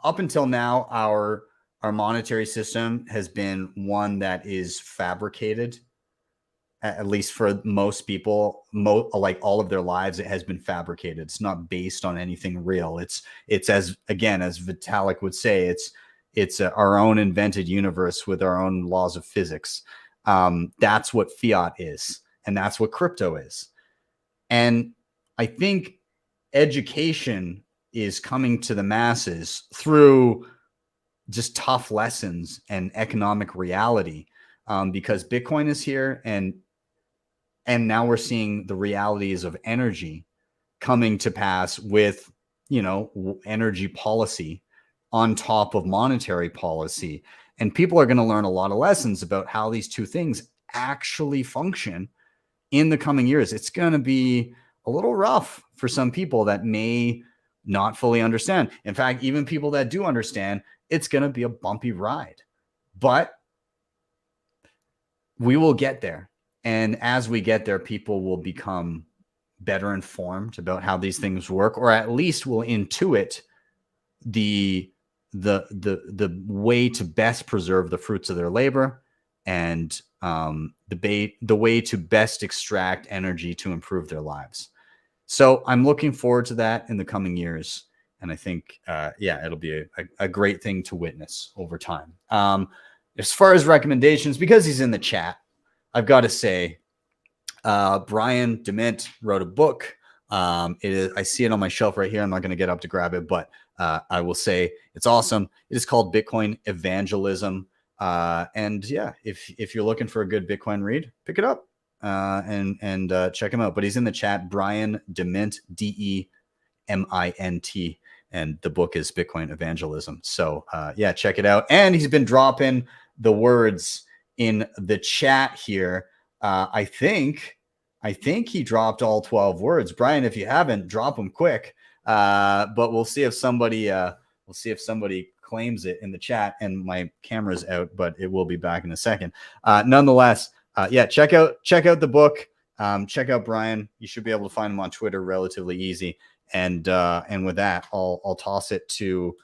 until now, our monetary system has been one that is fabricated, at least for most people. Like all of their lives, it has been fabricated. It's not based on anything real. It's as Vitalik would say, it's our own invented universe with our own laws of physics. That's what fiat is, and that's what crypto is. And I think education is coming to the masses through just tough lessons and economic reality, because Bitcoin is here, and now we're seeing the realities of energy coming to pass with, energy policy on top of monetary policy. And people are going to learn a lot of lessons about how these two things actually function in the coming years. It's going to be a little rough for some people that may not fully understand. In fact, even people that do understand, it's going to be a bumpy ride, but we will get there. And as we get there, people will become better informed about how these things work, or at least will intuit the way to best preserve the fruits of their labor, and the way to best extract energy to improve their lives. So I'm looking forward to that in the coming years. And I think, it'll be a great thing to witness over time. As far as recommendations, because he's in the chat, I've got to say, Brian DeMint wrote a book. I see it on my shelf right here. I'm not going to get up to grab it, but I will say it's awesome. It is called Bitcoin Evangelism. And yeah, if you're looking for a good Bitcoin read, pick it up and check him out. But he's in the chat, Brian DeMint, DeMint, and the book is Bitcoin Evangelism. So check it out. And he's been dropping the words in the chat here. I think he dropped all 12 words. Brian, if you haven't, drop them quick. But we'll see if somebody claims it in the chat. And my camera's out, but it will be back in a second. Nonetheless, check out the book. Check out Brian. You should be able to find him on Twitter relatively easy. And with that, I'll toss it to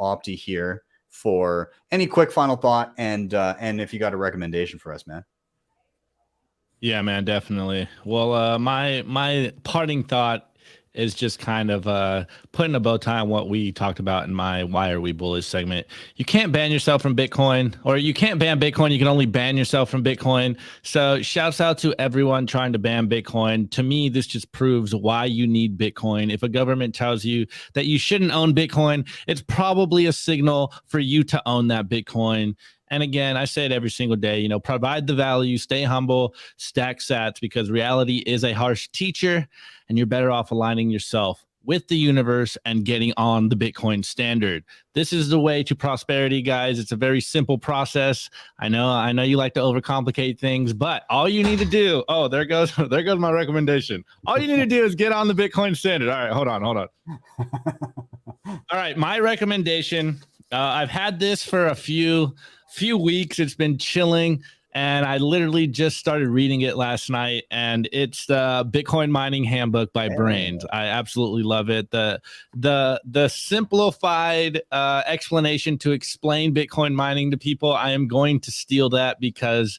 Opti here for any quick final thought, and if you got a recommendation for us, man. Yeah, man, definitely. Well, my parting thought is just kind of putting a bow tie on what we talked about in my Why Are We Bullish segment. You can't ban yourself from Bitcoin, or you can't ban Bitcoin. You can only ban yourself from Bitcoin. So shouts out to everyone trying to ban Bitcoin. To me, this just proves why you need Bitcoin. If a government tells you that you shouldn't own Bitcoin, it's probably a signal for you to own that Bitcoin. And again, I say it every single day, you know, provide the value, stay humble, stack sats, because reality is a harsh teacher, and you're better off aligning yourself with the universe and getting on the Bitcoin standard. This is the way to prosperity, guys. It's a very simple process. I know you like to overcomplicate things, but all you need to do, oh, there goes my recommendation. All you need to do is get on the Bitcoin standard. All right, hold on. All right, my recommendation, I've had this for a few weeks. It's been chilling, and I literally just started reading it last night, and it's the Bitcoin Mining Handbook by Brains. I absolutely love it. The simplified explanation to explain Bitcoin mining to people, I am going to steal that, because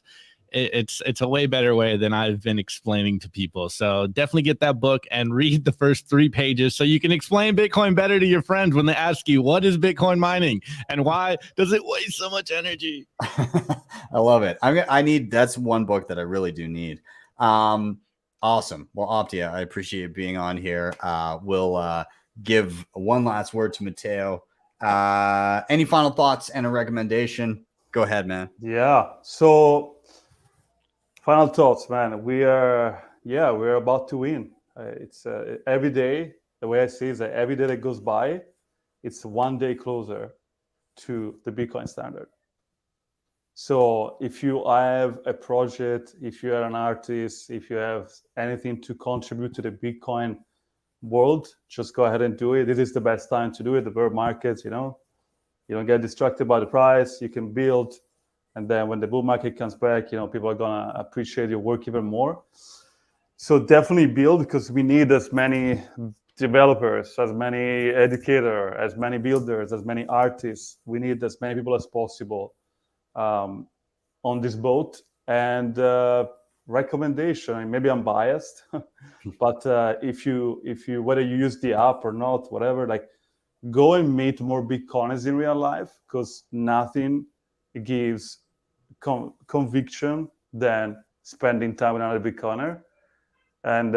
it's a way better way than I've been explaining to people. So definitely get that book and read the first 3 pages so you can explain Bitcoin better to your friends when they ask you, what is Bitcoin mining and why does it waste so much energy? I love it. That's one book that I really do need. Awesome. Well, Optia, I appreciate being on here. We'll give one last word to Matteo. Any final thoughts and a recommendation? Go ahead, man. Yeah. So final thoughts, man. We're about to win. It's every day. The way I see it is that every day that goes by, it's one day closer to the Bitcoin standard. So if you have a project, if you are an artist, if you have anything to contribute to the Bitcoin world, just go ahead and do it. This is the best time to do it. The bear markets, you don't get distracted by the price. You can build. And then when the bull market comes back, people are going to appreciate your work even more. So definitely build, because we need as many developers, as many educators, as many builders, as many artists. We need as many people as possible on this boat. And recommendation, maybe I'm biased, but if you whether you use the app or not, whatever, like, go and meet more Bitcoiners in real life, because nothing gives conviction than spending time with another Bitcoiner. And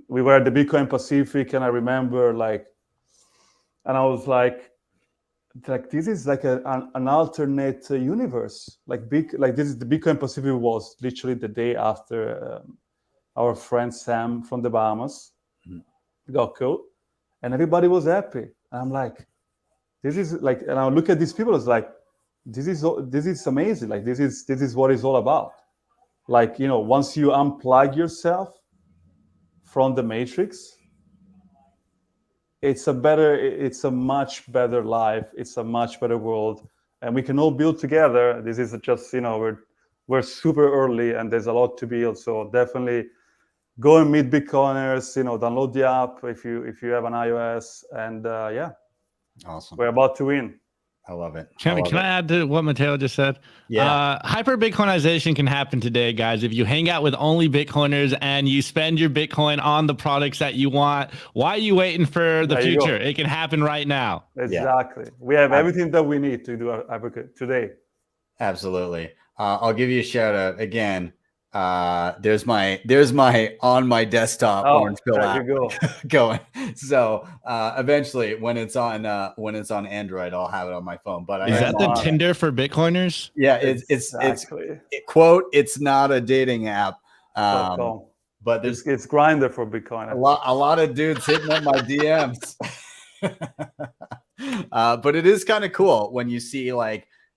we were at the Bitcoin Pacific, and I remember and I was like this is like an alternate universe. Like this is the Bitcoin Pacific was literally the day after our friend Sam from the Bahamas got caught, and everybody was happy. And I'm like, this is like, and I look at these people, it's like, this is amazing. Like, this is what it's all about. Like, once you unplug yourself from the matrix, it's a much better life. It's a much better world, and we can all build together. This is just, we're super early, and there's a lot to build. So definitely go and meet Bitcoiners. Download the app if you have an iOS, and awesome. We're about to win. I love it. Can I add to what Matteo just said? Yeah. Hyper Bitcoinization can happen today, guys. If you hang out with only Bitcoiners and you spend your Bitcoin on the products that you want, why are you waiting for the future? It can happen right now. Exactly. Yeah. We have everything that we need to do Hyper today. Absolutely. I'll give you a shout out again. There's my on my desktop orange pill app going. So eventually when it's on Android, I'll have it on my phone. But is that the Tinder for Bitcoiners? Yeah, it's quote, it's not a dating app. But it's Grindr for Bitcoin. A lot of dudes hitting up my DMs. But it is kind of cool when you see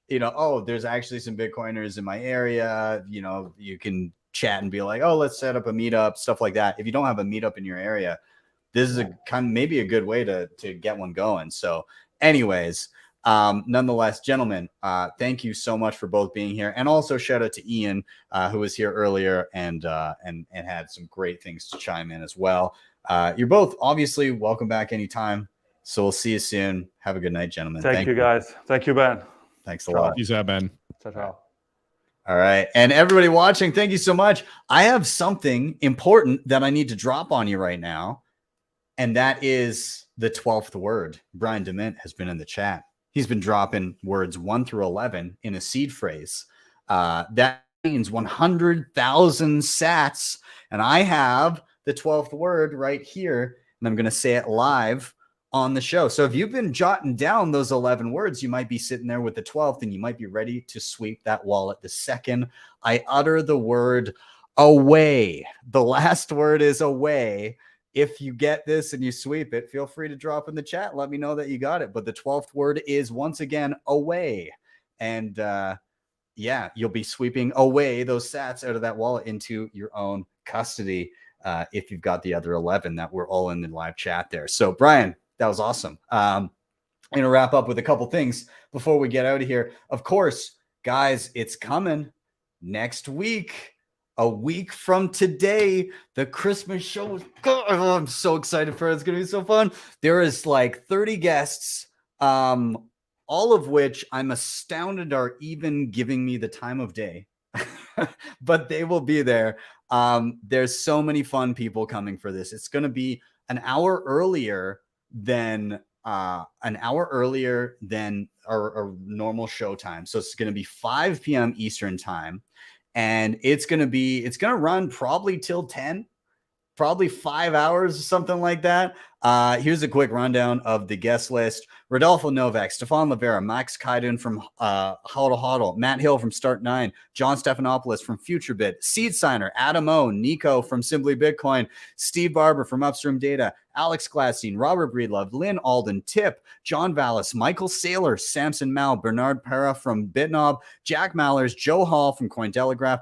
there's actually some Bitcoiners in my area. You can chat and be like, oh, let's set up a meetup, stuff like that. If you don't have a meetup in your area, this is maybe a good way to get one going. So anyways, Nonetheless, gentlemen, thank you so much for both being here, and also shout out to Ian, who was here earlier and had some great things to chime in as well. You're both obviously welcome back anytime. So we'll see you soon. Have a good night, gentlemen. Thank you, guys. Thank you, Ben. Thanks a lot. Peace out, Ben. Ciao. All right. And everybody watching, thank you so much. I have something important that I need to drop on you right now, and that is the 12th word. Brian DeMint has been in the chat. He's been dropping words 1 through 11 in a seed phrase. That means 100,000 sats. And I have the 12th word right here, and I'm going to say it live on the show. So if you've been jotting down those 11 words, you might be sitting there with the 12th, and you might be ready to sweep that wallet the second I utter the word away. The last word is away. If you get this and you sweep it, feel free to drop in the chat. Let me know that you got it. But the 12th word is once again away. And yeah, you'll be sweeping away those sats out of that wallet into your own custody if you've got the other 11 that were all in the live chat there. So Brian, that was awesome. I'm going to wrap up with a couple things before we get out of here. Of course, guys, it's coming next week. A week from today, the Christmas show. God, I'm so excited for it. It's going to be so fun. There is like 30 guests, all of which I'm astounded are even giving me the time of day, but they will be there. There's so many fun people coming for this. It's going to be an hour earlier than our normal show time. So it's going to be 5 p.m. Eastern time. And it's going to run probably till 10, probably 5 hours or something like that. Here's a quick rundown of the guest list. Rodolfo Novak, Stefan Livera, Max Kaiden from HodlHodl, Matt Hill from Start9, John Stephanopoulos from FutureBit, Seed Signer, Adam O, Nico from Simply Bitcoin, Steve Barber from Upstream Data, Alex Gladstein, Robert Breedlove, Lynn Alden, Tip, John Vallis, Michael Saylor, Samson Mal, Bernard Pera from BitNob, Jack Mallers, Joe Hall from Cointelegraph,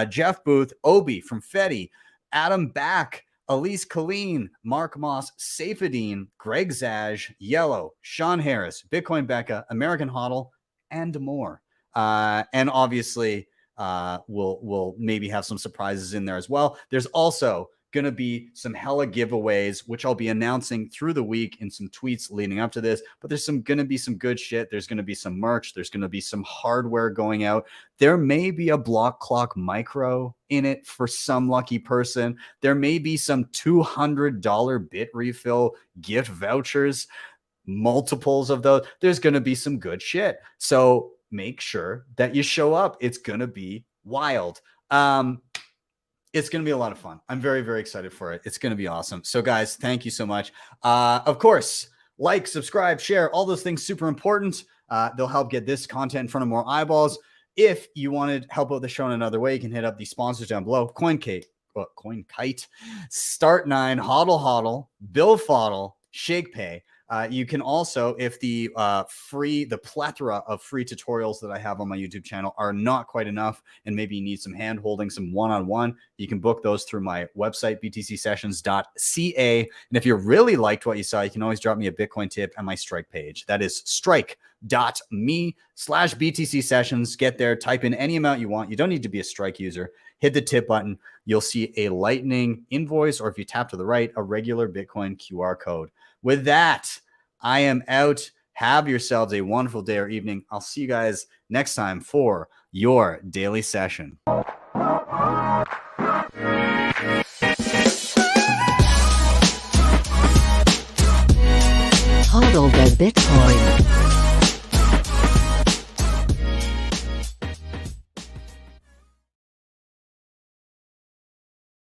Jeff Booth, Obi from Fetty, Adam Back, Elise Colleen, Mark Moss, Saifadine, Greg Zaj, Yellow, Sean Harris, Bitcoin Becca, American HODL, and more. And obviously, we'll maybe have some surprises in there as well. There's also going to be some hella giveaways, which I'll be announcing through the week in some tweets leading up to this. But there's going to be some good shit. There's going to be some merch. There's going to be some hardware going out. There may be a Block Clock Micro in it for some lucky person. There may be some $200 bit refill gift vouchers, multiples of those. There's going to be some good shit. So make sure that you show up. It's going to be wild. It's going to be a lot of fun. I'm very, very excited for it. It's going to be awesome. So guys, thank you so much. Of course, like, subscribe, share, all those things, super important. They'll help get this content in front of more eyeballs. If you want to help out the show in another way, you can hit up the sponsors down below. CoinKite, Start9, HodlHodl, BillFodl, Shakepay. You can also, if the plethora of free tutorials that I have on my YouTube channel are not quite enough, and maybe you need some hand holding, some one-on-one, you can book those through my website, btcsessions.ca. And if you really liked what you saw, you can always drop me a Bitcoin tip on my Strike page. That is strike.me/BTC-sessions. Get there, type in any amount you want. You don't need to be a Strike user. Hit the tip button. You'll see a Lightning invoice, or if you tap to the right, a regular Bitcoin QR code. With that, I am out. Have yourselves a wonderful day or evening. I'll see you guys next time for your daily session. HODL the Bitcoin.